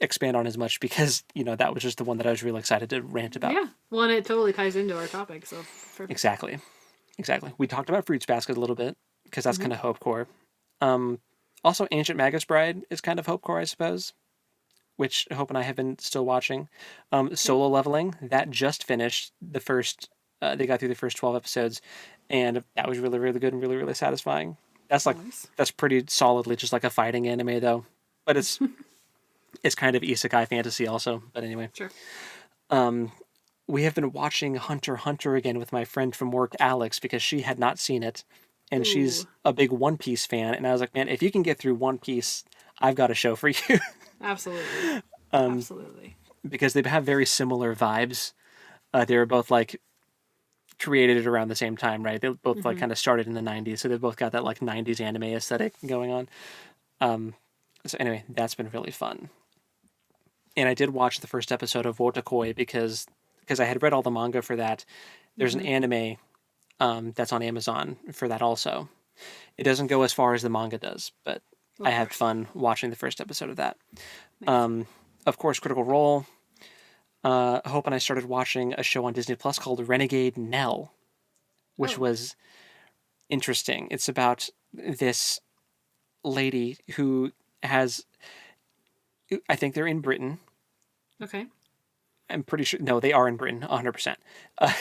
[SPEAKER 1] expand on as much because that was just the one that I was really excited to rant about.
[SPEAKER 2] Yeah. Well, and it totally ties into our topic, so perfect.
[SPEAKER 1] Exactly. We talked about Fruits Basket a little bit because that's
[SPEAKER 2] Mm-hmm.
[SPEAKER 1] kind of Hopecore. Also, Ancient Magus Bride is kind of Hopecore, I suppose, which Hope and I have been still watching.
[SPEAKER 2] Okay.
[SPEAKER 1] Solo Leveling, that just finished the first. They got through the first 12 episodes, and that was really, really good and really, really satisfying.
[SPEAKER 2] Nice.
[SPEAKER 1] That's pretty solidly just like a fighting anime though, but it's kind of isekai fantasy also. But anyway,
[SPEAKER 2] Sure.
[SPEAKER 1] we have been watching Hunter x Hunter again with my friend from work, Alex, because she had not seen it, and she's
[SPEAKER 2] Ooh.
[SPEAKER 1] a big One Piece fan. And I was like, man, if you can get through One Piece, I've got a show for you.
[SPEAKER 2] Absolutely. Absolutely.
[SPEAKER 1] Because they have very similar vibes. They're both like created it around the same time, right? They both like
[SPEAKER 2] Mm-hmm.
[SPEAKER 1] kind of started in the 90s, so they've both got that like 90s anime aesthetic going on. So anyway, that's been really fun. And I did watch the first episode of Wotakoi because I had read all the manga for that. There's an
[SPEAKER 2] Mm-hmm.
[SPEAKER 1] anime that's on Amazon for that also. It doesn't go as far as the manga does, but I
[SPEAKER 2] Of
[SPEAKER 1] had
[SPEAKER 2] course.
[SPEAKER 1] fun watching the first episode of that.
[SPEAKER 2] Nice.
[SPEAKER 1] Of course, Critical Role. Hope and I started watching a show on Disney Plus called Renegade Nell, which
[SPEAKER 2] Oh.
[SPEAKER 1] was interesting. It's about this lady who has, I think they're in Britain.
[SPEAKER 2] Okay.
[SPEAKER 1] I'm pretty sure, no, they are in Britain, 100%. Uh,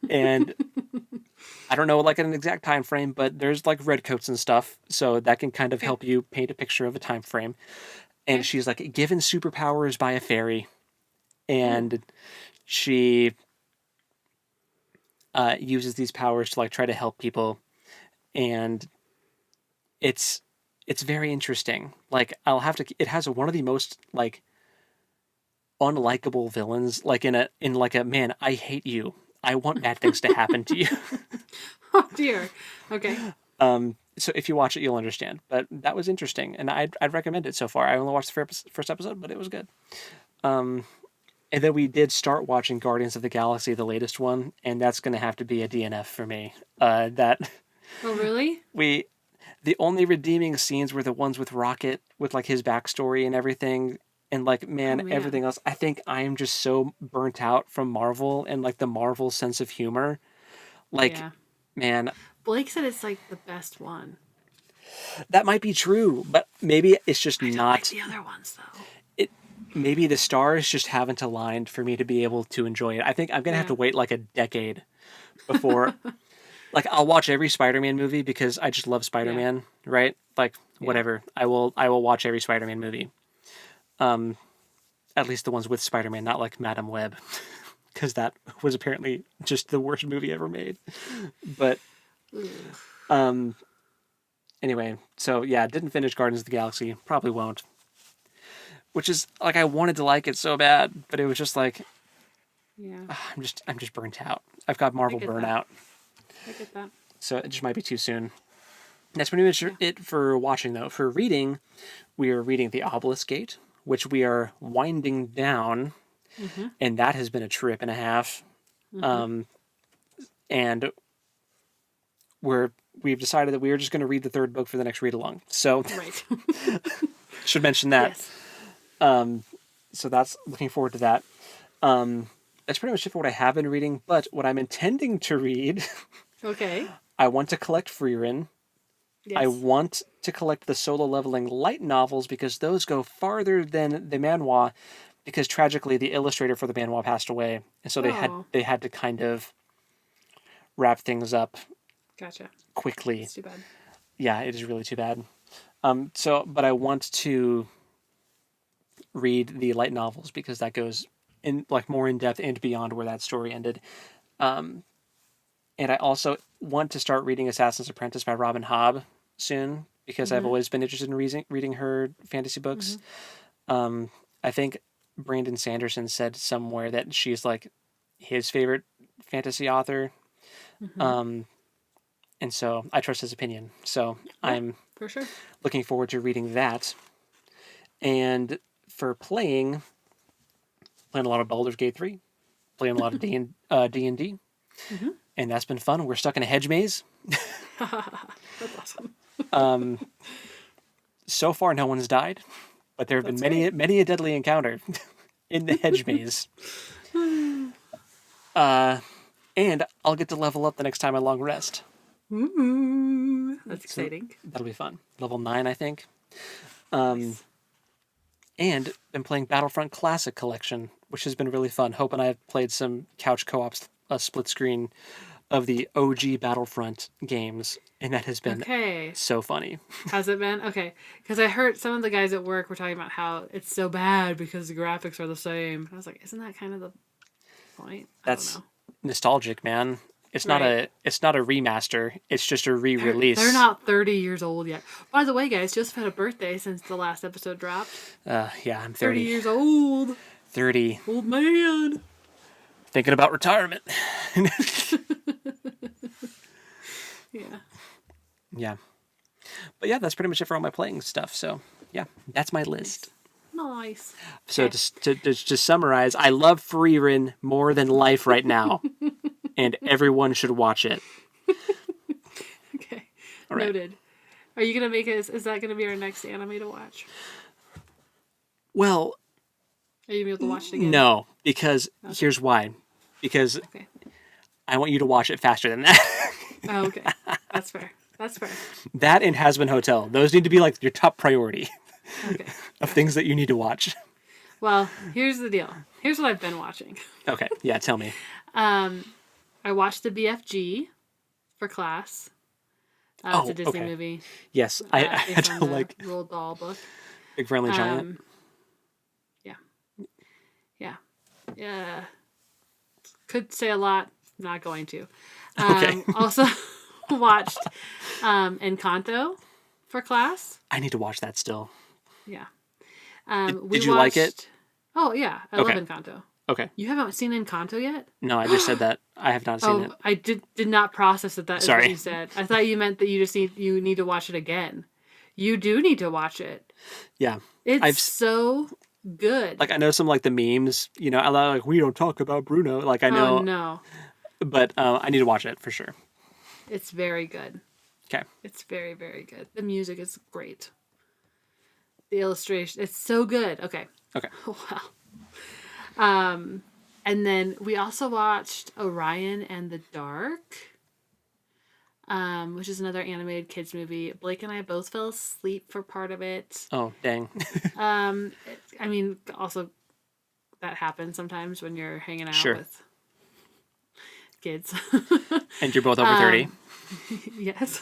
[SPEAKER 1] and I don't know like an exact time frame, but there's like redcoats and stuff, so that can kind of
[SPEAKER 2] Okay.
[SPEAKER 1] help you paint a picture of a time frame. And
[SPEAKER 2] Okay.
[SPEAKER 1] she's like given superpowers by a fairy,
[SPEAKER 2] Ooh.
[SPEAKER 1] and she uses these powers to like try to help people, and it's it's very interesting. Like I'll have to. It has one of the most like unlikable villains. Like in like a man, I hate you. I want bad things to happen to you.
[SPEAKER 2] Oh dear. Okay.
[SPEAKER 1] So if you watch it, you'll understand. But that was interesting, and I'd recommend it so far. I only watched the first episode, but it was good. And then we did start watching Guardians of the Galaxy, the latest one, and that's going to have to be a DNF for me. That
[SPEAKER 2] Oh really?
[SPEAKER 1] we the only redeeming scenes were the ones with Rocket, with like his backstory and everything. And like,
[SPEAKER 2] Oh
[SPEAKER 1] man,
[SPEAKER 2] man.
[SPEAKER 1] everything else. I think I am just so burnt out from Marvel and like the Marvel sense of humor. Like,
[SPEAKER 2] Yeah.
[SPEAKER 1] man,
[SPEAKER 2] Blake said it's like the best one.
[SPEAKER 1] that might be true, but maybe it's just
[SPEAKER 2] I don't like
[SPEAKER 1] not.
[SPEAKER 2] the other ones though.
[SPEAKER 1] It maybe the stars just haven't aligned for me to be able to enjoy it. I think I'm gonna have
[SPEAKER 2] Yeah.
[SPEAKER 1] to wait like a decade before. Like, I'll watch every Spider-Man movie because I just love
[SPEAKER 2] Yeah.
[SPEAKER 1] Spider-Man, right? Like,
[SPEAKER 2] Yeah.
[SPEAKER 1] whatever. I will watch every Spider-Man movie. At least the ones with Spider-Man, not like Madam Web, because that was apparently just the worst movie ever made. But
[SPEAKER 2] Ugh.
[SPEAKER 1] anyway, so yeah, didn't finish Guardians of the Galaxy. Probably won't. Which is like I wanted to like it so bad, but it was just like
[SPEAKER 2] Yeah.
[SPEAKER 1] I'm just burnt out. I've got
[SPEAKER 2] I
[SPEAKER 1] Marvel
[SPEAKER 2] get that.
[SPEAKER 1] burnout,
[SPEAKER 2] I get that.
[SPEAKER 1] so it just might be too soon. That's pretty much
[SPEAKER 2] Yeah.
[SPEAKER 1] it for watching, though. For reading, we are reading The Obelisk Gate, which we are winding down,
[SPEAKER 2] Mm-hmm.
[SPEAKER 1] and that has been a trip and a half.
[SPEAKER 2] Mm-hmm.
[SPEAKER 1] And we've decided that we are just going to read the third book for the next read along. So
[SPEAKER 2] Right.
[SPEAKER 1] should mention that.
[SPEAKER 2] Yes.
[SPEAKER 1] So that's looking forward to that. That's pretty much it for what I have been reading. But what I'm intending to read,
[SPEAKER 2] Okay.
[SPEAKER 1] I want to collect Frieren.
[SPEAKER 2] Yes.
[SPEAKER 1] I want to collect the solo leveling light novels because those go farther than the manhwa. Because tragically, the illustrator for the manhwa passed away, and so
[SPEAKER 2] Oh.
[SPEAKER 1] they had to kind of wrap things up
[SPEAKER 2] Gotcha.
[SPEAKER 1] quickly.
[SPEAKER 2] It's too bad.
[SPEAKER 1] Yeah, it is really too bad. But I want to read the light novels because that goes in like more in depth and beyond where that story ended. And I also want to start reading Assassin's Apprentice by Robin Hobb soon because I've
[SPEAKER 2] Mm-hmm.
[SPEAKER 1] always been interested in reading her fantasy books. I think Brandon Sanderson said somewhere that she's like his favorite fantasy author.
[SPEAKER 2] Mm-hmm.
[SPEAKER 1] And so I trust his opinion. So
[SPEAKER 2] Yeah,
[SPEAKER 1] I'm
[SPEAKER 2] for sure.
[SPEAKER 1] looking forward to reading that. And for playing a lot of Baldur's Gate 3, playing a lot of D&D,
[SPEAKER 2] Mm-hmm.
[SPEAKER 1] and that's been fun. We're stuck in a hedge maze.
[SPEAKER 2] That's awesome.
[SPEAKER 1] So far, no one's died, but there have been
[SPEAKER 2] That's
[SPEAKER 1] many a deadly encounter in the hedge maze. And I'll get to level up the next time I long rest.
[SPEAKER 2] Ooh, that's
[SPEAKER 1] So
[SPEAKER 2] exciting.
[SPEAKER 1] that'll be fun. Level 9, I think.
[SPEAKER 2] Nice.
[SPEAKER 1] And been playing Battlefront Classic Collection, which has been really fun. Hope and I have played some couch co-ops, split screen of the OG Battlefront games, and that has been
[SPEAKER 2] Okay.
[SPEAKER 1] so funny.
[SPEAKER 2] Has it been? Okay. Because I heard some of the guys at work were talking about how it's so bad because the graphics are the same. And I was like, isn't that kind of the point?
[SPEAKER 1] That's
[SPEAKER 2] I don't
[SPEAKER 1] nostalgic, man. It's not
[SPEAKER 2] Right.
[SPEAKER 1] it's not a remaster. It's just a
[SPEAKER 2] know.
[SPEAKER 1] re-release.
[SPEAKER 2] They're not 30 years old yet. By the way, guys, Joseph had a birthday since the last episode dropped.
[SPEAKER 1] Yeah, I'm
[SPEAKER 2] 30
[SPEAKER 1] 30.
[SPEAKER 2] years old.
[SPEAKER 1] 30.
[SPEAKER 2] Old man.
[SPEAKER 1] Thinking about retirement.
[SPEAKER 2] Yeah.
[SPEAKER 1] Yeah. But yeah, that's pretty much it for all my playing stuff. So yeah, that's my list.
[SPEAKER 2] Nice.
[SPEAKER 1] So
[SPEAKER 2] Okay.
[SPEAKER 1] to summarize, I love Frieren more than life right now, and everyone should watch it.
[SPEAKER 2] Okay.
[SPEAKER 1] All right.
[SPEAKER 2] Noted. Are you gonna make us? Is that gonna be our next anime to watch?
[SPEAKER 1] Well,
[SPEAKER 2] Are you gonna be able to watch it again?
[SPEAKER 1] no, because here's why. Because
[SPEAKER 2] Okay.
[SPEAKER 1] I want you to watch it faster than that.
[SPEAKER 2] Oh, okay. That's fair. That's fair.
[SPEAKER 1] That and Has Been Hotel. Those need to be like your top priority
[SPEAKER 2] Okay.
[SPEAKER 1] of things that you need to watch.
[SPEAKER 2] Well, here's the deal. Here's what I've been watching.
[SPEAKER 1] Okay. Yeah, tell me.
[SPEAKER 2] I watched the BFG for class. It's a Disney
[SPEAKER 1] okay.
[SPEAKER 2] movie.
[SPEAKER 1] Yes, I had
[SPEAKER 2] Based
[SPEAKER 1] to
[SPEAKER 2] on the
[SPEAKER 1] like
[SPEAKER 2] Roald Dahl book.
[SPEAKER 1] Big Friendly Giant.
[SPEAKER 2] Yeah. Yeah. Yeah. Could say a lot. Not going to.
[SPEAKER 1] Okay.
[SPEAKER 2] Also watched Encanto for class.
[SPEAKER 1] I need to watch that still.
[SPEAKER 2] Yeah.
[SPEAKER 1] Did you like it?
[SPEAKER 2] Oh, yeah. I
[SPEAKER 1] Okay.
[SPEAKER 2] love Encanto.
[SPEAKER 1] Okay.
[SPEAKER 2] You haven't seen Encanto yet?
[SPEAKER 1] No, I just said that. I have not seen it.
[SPEAKER 2] I did not process that is
[SPEAKER 1] Sorry.
[SPEAKER 2] what you said. I thought you meant that you need to watch it again. You do need to watch it.
[SPEAKER 1] Yeah.
[SPEAKER 2] It's so good.
[SPEAKER 1] Like I know some like the memes, you know, I like we don't talk about Bruno. Like I know,
[SPEAKER 2] Oh no.
[SPEAKER 1] but I need to watch it for sure.
[SPEAKER 2] It's very good.
[SPEAKER 1] Okay.
[SPEAKER 2] It's very, very good. The music is great. The illustration, it's so good. Okay.
[SPEAKER 1] Okay.
[SPEAKER 2] Wow. And then we also watched Orion and the Dark, which is another animated kids movie. Blake and I both fell asleep for part of it.
[SPEAKER 1] Oh, dang.
[SPEAKER 2] I mean, also that happens sometimes when you're hanging out
[SPEAKER 1] Sure.
[SPEAKER 2] with kids.
[SPEAKER 1] And you're both over 30.
[SPEAKER 2] Yes.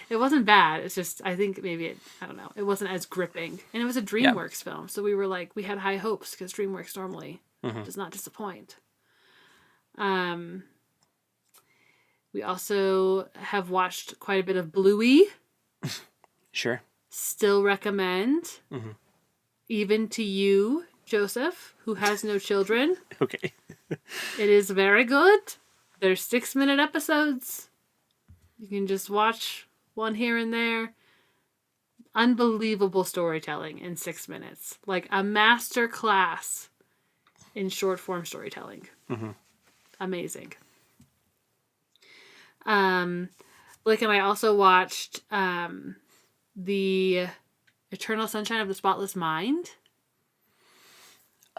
[SPEAKER 2] It wasn't bad. It's just, I think maybe I don't know. It wasn't as gripping. And it was a DreamWorks film. So we were like, we had high hopes because DreamWorks normally does not disappoint. We also have watched quite a bit of Bluey.
[SPEAKER 1] Sure.
[SPEAKER 2] Still recommend. Even to you, Joseph, who has no children.
[SPEAKER 1] Okay.
[SPEAKER 2] It is very good. There's 6-minute episodes. You can just watch one here and there. Unbelievable storytelling in 6 minutes. Like a master class in short form storytelling. Amazing. Blake and I also watched the Eternal Sunshine of the Spotless Mind.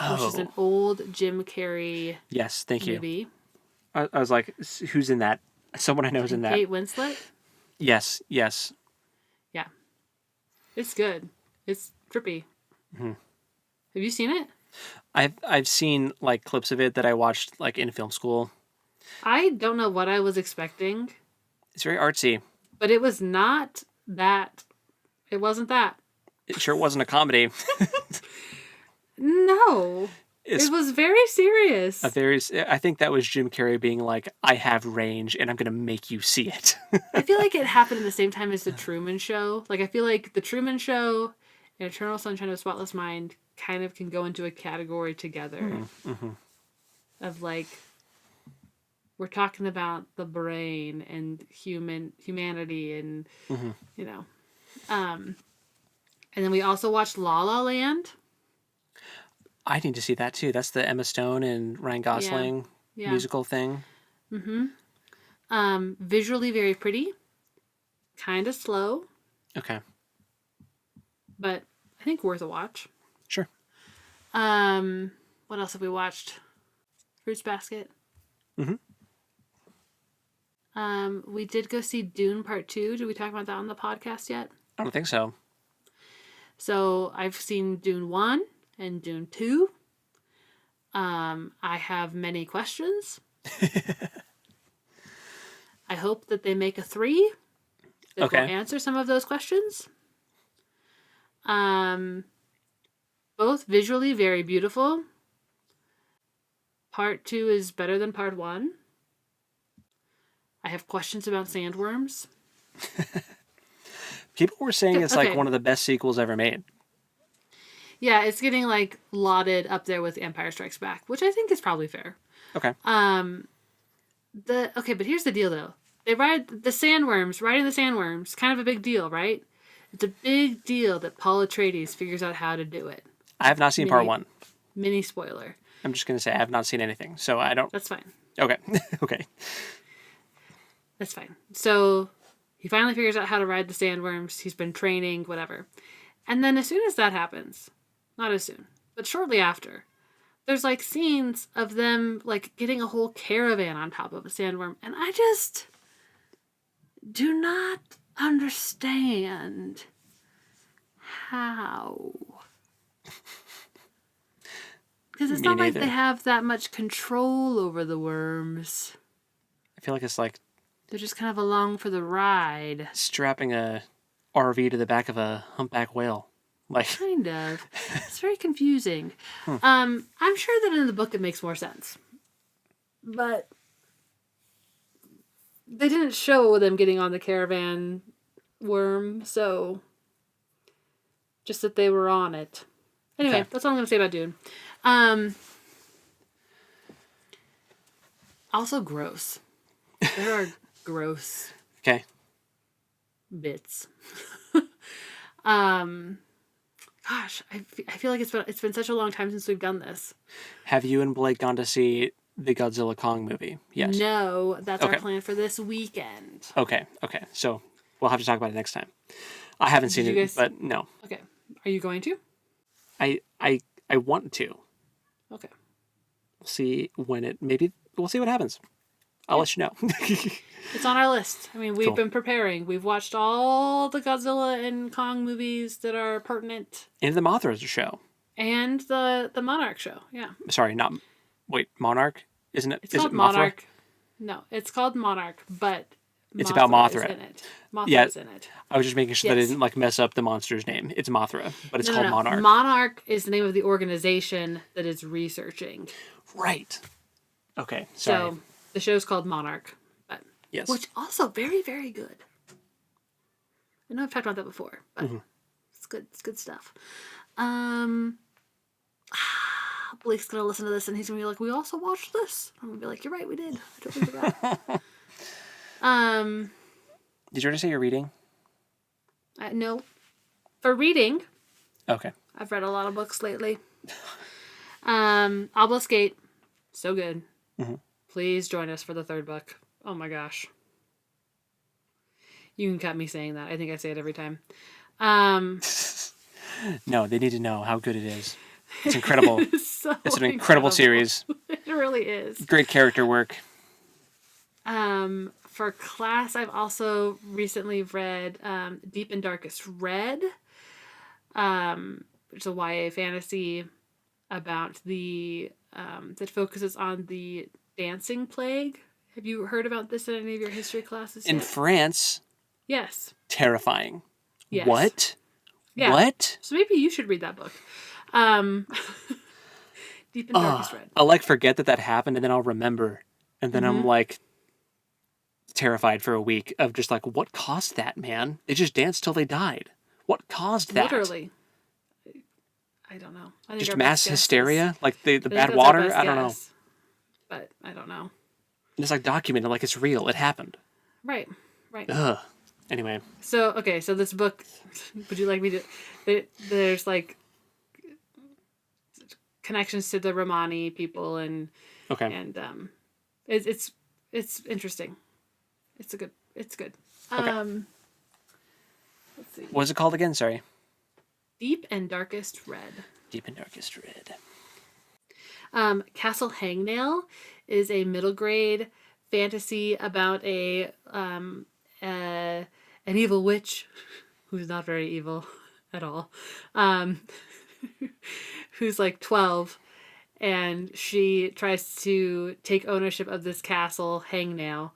[SPEAKER 2] Which is an old Jim Carrey
[SPEAKER 1] Yes, thank you.
[SPEAKER 2] movie.
[SPEAKER 1] I was like, who's in that? Someone I know is in that.
[SPEAKER 2] Kate Winslet.
[SPEAKER 1] Yes, yes.
[SPEAKER 2] Yeah. It's good. It's trippy. Have you seen it?
[SPEAKER 1] I've seen like clips of it that I watched like in film school.
[SPEAKER 2] I don't know what I was expecting,
[SPEAKER 1] It's very artsy.
[SPEAKER 2] but it was not that. It wasn't that.
[SPEAKER 1] It sure wasn't a comedy.
[SPEAKER 2] No.
[SPEAKER 1] It's
[SPEAKER 2] It was very serious.
[SPEAKER 1] I think that was Jim Carrey being like, I have range and I'm going to make you see it.
[SPEAKER 2] I feel like it happened at the same time as The Truman Show. Like, I feel like The Truman Show and Eternal Sunshine of the Spotless Mind kind of can go into a category together of like, we're talking about the brain and humanity and, you know. And then we also watched La La Land.
[SPEAKER 1] I need to see that too. That's the Emma Stone and Ryan Gosling musical thing.
[SPEAKER 2] Visually very pretty. Kind of slow,
[SPEAKER 1] Okay.
[SPEAKER 2] but I think worth a watch.
[SPEAKER 1] Sure.
[SPEAKER 2] What else have we watched? Fruits Basket. We did go see Dune Part 2. Did we talk about that on the podcast yet?
[SPEAKER 1] I don't think so.
[SPEAKER 2] So I've seen Dune 1 and Dune 2. I have many questions. I hope that they make a 3 that will answer some of those questions. Both visually very beautiful. Part 2 is better than Part 1. I have questions about sandworms.
[SPEAKER 1] People were saying it's like one of the best sequels ever made.
[SPEAKER 2] Yeah, it's getting like lauded up there with Empire Strikes Back, which I think is probably fair.
[SPEAKER 1] Okay.
[SPEAKER 2] But here's the deal though. They ride the sandworms, riding the sandworms, kind of a big deal, right? It's a big deal that Paul Atreides figures out how to do it.
[SPEAKER 1] I have not seen part 1.
[SPEAKER 2] Mini spoiler.
[SPEAKER 1] I'm just going to say I have not seen anything, so I don't...
[SPEAKER 2] That's fine.
[SPEAKER 1] Okay. Okay.
[SPEAKER 2] That's fine. So he finally figures out how to ride the sandworms. He's been training, whatever. And then as soon as that happens, not as soon, but shortly after, there's like scenes of them like getting a whole caravan on top of a sandworm. And I just do not understand how. Because it's not like they have that much control over the worms.
[SPEAKER 1] I feel like it's like...
[SPEAKER 2] They're just kind of along for the ride.
[SPEAKER 1] strapping a RV to the back of a humpback whale. Like...
[SPEAKER 2] Kind of. It's very confusing. I'm sure that in the book it makes more sense. But they didn't show them getting on the caravan worm, so just that they were on it. Anyway, That's all I'm going to say about Dune. Also gross. There are gross bits. Gosh, I feel like it's been such a long time since we've done this.
[SPEAKER 1] Have you and Blake gone to see the Godzilla Kong movie? Yes.
[SPEAKER 2] No, that's our plan for this weekend.
[SPEAKER 1] Okay. So we'll have to talk about it next time. I haven't seen it, but no.
[SPEAKER 2] Okay. Are you going to?
[SPEAKER 1] I want to.
[SPEAKER 2] Okay.
[SPEAKER 1] We'll see when it... Maybe we'll see what happens. I'll let you know.
[SPEAKER 2] It's on our list. I mean, we've been preparing. We've watched all the Godzilla and Kong movies that are pertinent.
[SPEAKER 1] And the Mothra show.
[SPEAKER 2] And the Monarch show, yeah.
[SPEAKER 1] Sorry, not... Wait, Monarch? Isn't it?
[SPEAKER 2] It's called Monarch. No, it's called Monarch, but...
[SPEAKER 1] It's about Mothra.
[SPEAKER 2] Is in it. Mothra is in it.
[SPEAKER 1] I was just making sure that I didn't mess up the monster's name. It's Mothra, but it's called Monarch.
[SPEAKER 2] Monarch is the name of the organization that is researching.
[SPEAKER 1] Right. Okay, sorry.
[SPEAKER 2] So the show's called Monarch, but which also very, very good. I know I've talked about that before, but it's good. It's good stuff. Blake's gonna listen to this and he's gonna be like, "We also watched this." I'm gonna be like, "You're right, we did. I totally forgot."
[SPEAKER 1] Did you already say you're reading?
[SPEAKER 2] No. For reading.
[SPEAKER 1] Okay.
[SPEAKER 2] I've read a lot of books lately. Obelisk 8. So good. Please join us for the 3rd book. Oh my gosh. You can cut me saying that. I think I say it every time.
[SPEAKER 1] No, they need to know how good it is. It's incredible.
[SPEAKER 2] It's
[SPEAKER 1] an incredible series.
[SPEAKER 2] It really is.
[SPEAKER 1] Great character work.
[SPEAKER 2] For class, I've also recently read Deep and Darkest Red, which is a YA fantasy about the that focuses on the dancing plague. Have you heard about this in any of your history classes yet?
[SPEAKER 1] In France?
[SPEAKER 2] Yes.
[SPEAKER 1] Terrifying.
[SPEAKER 2] Yes.
[SPEAKER 1] What?
[SPEAKER 2] Yeah.
[SPEAKER 1] What?
[SPEAKER 2] So maybe you should read that book. Deep and Darkest Red.
[SPEAKER 1] I'll forget that happened and then I'll remember. And then I'm terrified for a week of just what caused that, man? They just danced till they died. What caused that?
[SPEAKER 2] Literally. I don't know. I think
[SPEAKER 1] just mass hysteria? The bad water? I don't know.
[SPEAKER 2] But I don't know.
[SPEAKER 1] And it's documented, it's real. It happened.
[SPEAKER 2] Right.
[SPEAKER 1] Ugh. Anyway.
[SPEAKER 2] So this book, would you like me to... There's connections to the Romani people and...
[SPEAKER 1] Okay.
[SPEAKER 2] And it's interesting. It's good.
[SPEAKER 1] Okay.
[SPEAKER 2] Let's see.
[SPEAKER 1] What was it called again? Sorry.
[SPEAKER 2] Deep and Darkest Red.
[SPEAKER 1] Deep and Darkest Red.
[SPEAKER 2] Castle Hangnail is a middle grade fantasy about an evil witch who's not very evil at all, who's 12, and she tries to take ownership of this castle, Hangnail.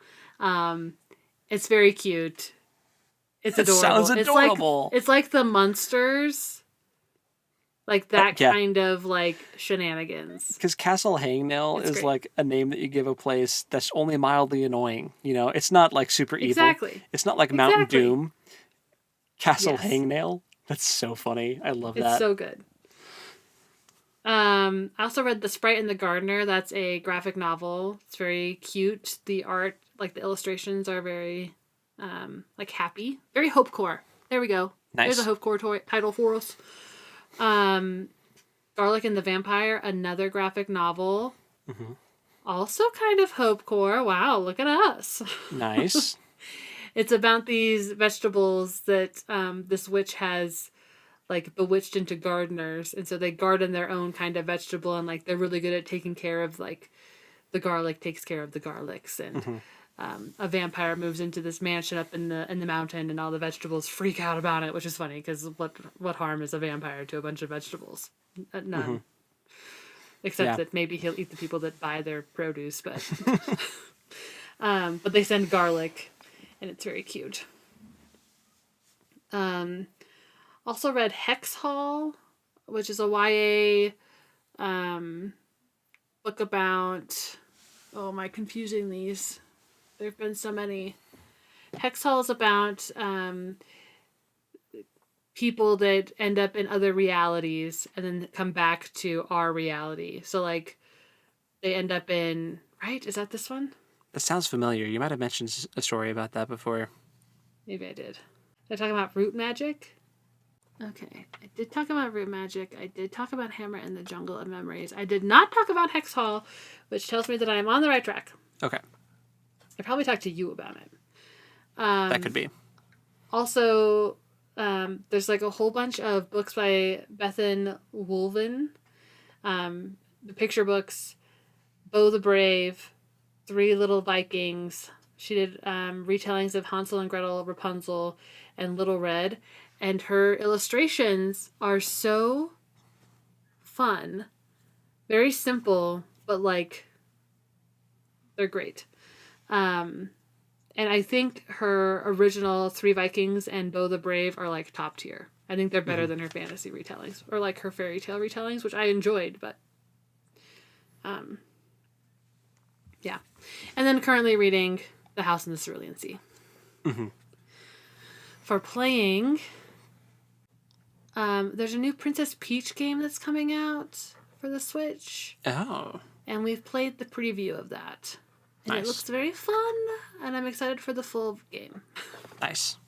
[SPEAKER 2] It's very cute. It's adorable.
[SPEAKER 1] Sounds adorable.
[SPEAKER 2] It's like the Munsters. That kind of shenanigans.
[SPEAKER 1] Because Castle Hangnail is great. A name that you give a place that's only mildly annoying. It's not super evil.
[SPEAKER 2] Exactly.
[SPEAKER 1] It's not Mountain Doom. Castle Hangnail. That's so funny. I love that.
[SPEAKER 2] It's so good. I also read The Sprite and the Gardener. That's a graphic novel. It's very cute. The art, like the illustrations, are very like happy. Very Hopecore. There we go.
[SPEAKER 1] Nice.
[SPEAKER 2] There's a Hopecore title for us. Garlic and the Vampire, another graphic novel.
[SPEAKER 1] Mm-hmm.
[SPEAKER 2] Also kind of Hopecore. Wow, look at us.
[SPEAKER 1] Nice.
[SPEAKER 2] It's about these vegetables that this witch has like bewitched into gardeners, and so they garden their own kind of vegetable, and like they're really good at taking care of like the garlic takes care of the garlics, and a vampire moves into this mansion up in the mountain, and all the vegetables freak out about it, which is funny because what harm is a vampire to a bunch of vegetables? None. Except that maybe he'll eat the people that buy their produce, but but they send garlic, and it's very cute. Also read Hex Hall, which is a YA book about... Oh, am I confusing these? There have been so many. Hex Hall is about people that end up in other realities and then come back to our reality. So, like, they end up in... Right? Is that this one?
[SPEAKER 1] That sounds familiar. You might have mentioned a story about that before.
[SPEAKER 2] Maybe I did. Did I talk about root magic? Okay. I did talk about root magic. I did talk about Hammer in the Jungle of Memories. I did not talk about Hex Hall, which tells me that I am on the right track.
[SPEAKER 1] Okay.
[SPEAKER 2] I probably talked to you about it.
[SPEAKER 1] That could be.
[SPEAKER 2] Also, there's like a whole bunch of books by Bethan Wolven. The picture books, Bo the Brave, Three Little Vikings. She did retellings of Hansel and Gretel, Rapunzel, and Little Red. And her illustrations are so fun. Very simple, but like, they're great. And I think her original Three Vikings and Bo the Brave are like top tier. I think they're better than her fantasy retellings, or like her fairy tale retellings, which I enjoyed, but yeah. And then currently reading The House in the Cerulean Sea. For playing, there's a new Princess Peach game that's coming out for the Switch.
[SPEAKER 1] Oh.
[SPEAKER 2] And we've played the preview of that. And
[SPEAKER 1] Nice.
[SPEAKER 2] It looks very fun, and I'm excited for the full game.
[SPEAKER 1] Nice.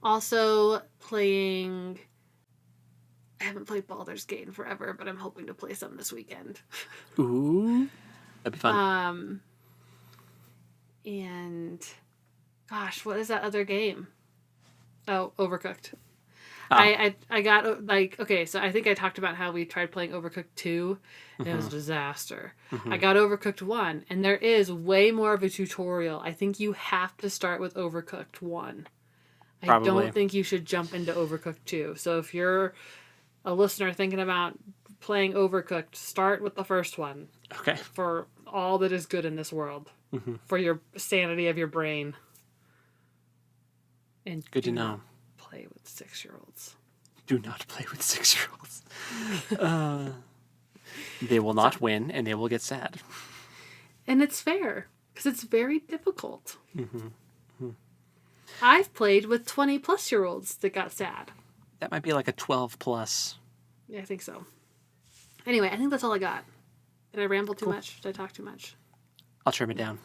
[SPEAKER 2] Also playing... I haven't played Baldur's Gate in forever, but I'm hoping to play some this weekend.
[SPEAKER 1] Ooh. That'd be fun.
[SPEAKER 2] And... Gosh, what is that other game? Oh, Overcooked.
[SPEAKER 1] Oh.
[SPEAKER 2] I got, like, okay, so I think I talked about how we tried playing Overcooked 2, and it was a disaster. I got Overcooked 1, and there is way more of a tutorial. I think you have to start with Overcooked 1.
[SPEAKER 1] Probably.
[SPEAKER 2] I don't think you should jump into Overcooked 2. So if you're a listener thinking about playing Overcooked, start with the first one.
[SPEAKER 1] Okay.
[SPEAKER 2] For all that is good in this world. For your sanity of your brain. And
[SPEAKER 1] good to know.
[SPEAKER 2] Play with 6-year-olds.
[SPEAKER 1] Do not play with 6-year-olds. They will not win, and they will get sad.
[SPEAKER 2] And it's fair, because it's very difficult. I've played with 20-plus-year-olds that got sad.
[SPEAKER 1] That might be like a 12+.
[SPEAKER 2] Yeah, I think so. Anyway, I think that's all I got. Did I ramble too much? Did I talk too much?
[SPEAKER 1] I'll trim it down.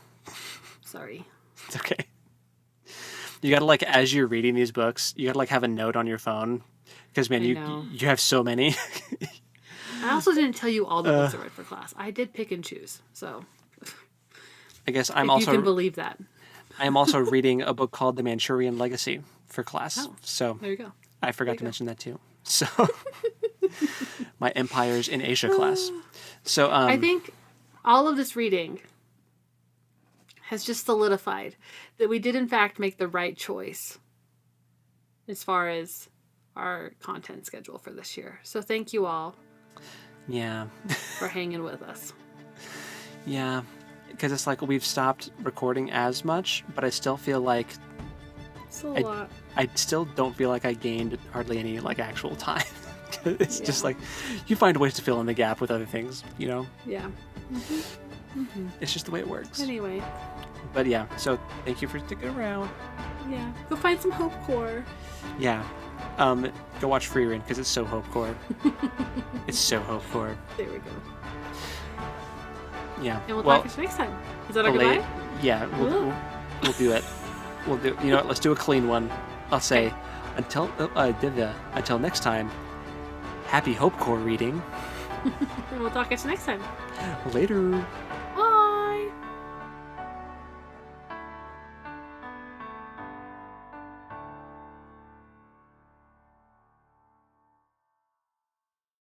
[SPEAKER 2] Sorry.
[SPEAKER 1] It's okay. You gotta, like, as you're reading these books, you gotta, like, have a note on your phone. Because, man, you have so many.
[SPEAKER 2] I also didn't tell you all the books I read for class. I did pick and choose, so...
[SPEAKER 1] I guess
[SPEAKER 2] you can believe that.
[SPEAKER 1] I am also reading a book called The Manchurian Legacy for class.
[SPEAKER 2] Oh,
[SPEAKER 1] so
[SPEAKER 2] there you go.
[SPEAKER 1] I forgot to mention that, too. So, my Empires in Asia class. So,
[SPEAKER 2] I think all of this reading has just solidified that we did in fact make the right choice as far as our content schedule for this year. So thank you all.
[SPEAKER 1] Yeah.
[SPEAKER 2] For hanging with us.
[SPEAKER 1] Yeah. Because it's like we've stopped recording as much, but I still feel like
[SPEAKER 2] it's a lot.
[SPEAKER 1] I still don't feel like I gained hardly any like actual time. It's just like you find ways to fill in the gap with other things, you know?
[SPEAKER 2] Yeah.
[SPEAKER 1] It's just the way it works.
[SPEAKER 2] Anyway.
[SPEAKER 1] But yeah, so thank you for sticking around.
[SPEAKER 2] Yeah. Go find some Hopecore.
[SPEAKER 1] Yeah. Go watch Frieren because it's so Hopecore. It's so Hopecore.
[SPEAKER 2] There we go.
[SPEAKER 1] Yeah.
[SPEAKER 2] And we'll talk to you next time. Is that our goodbye?
[SPEAKER 1] Yeah, we'll do it. We'll do. You know what? Let's do a clean one. I'll say, until next time. Happy Hopecore reading.
[SPEAKER 2] And we'll talk to you next time.
[SPEAKER 1] Later.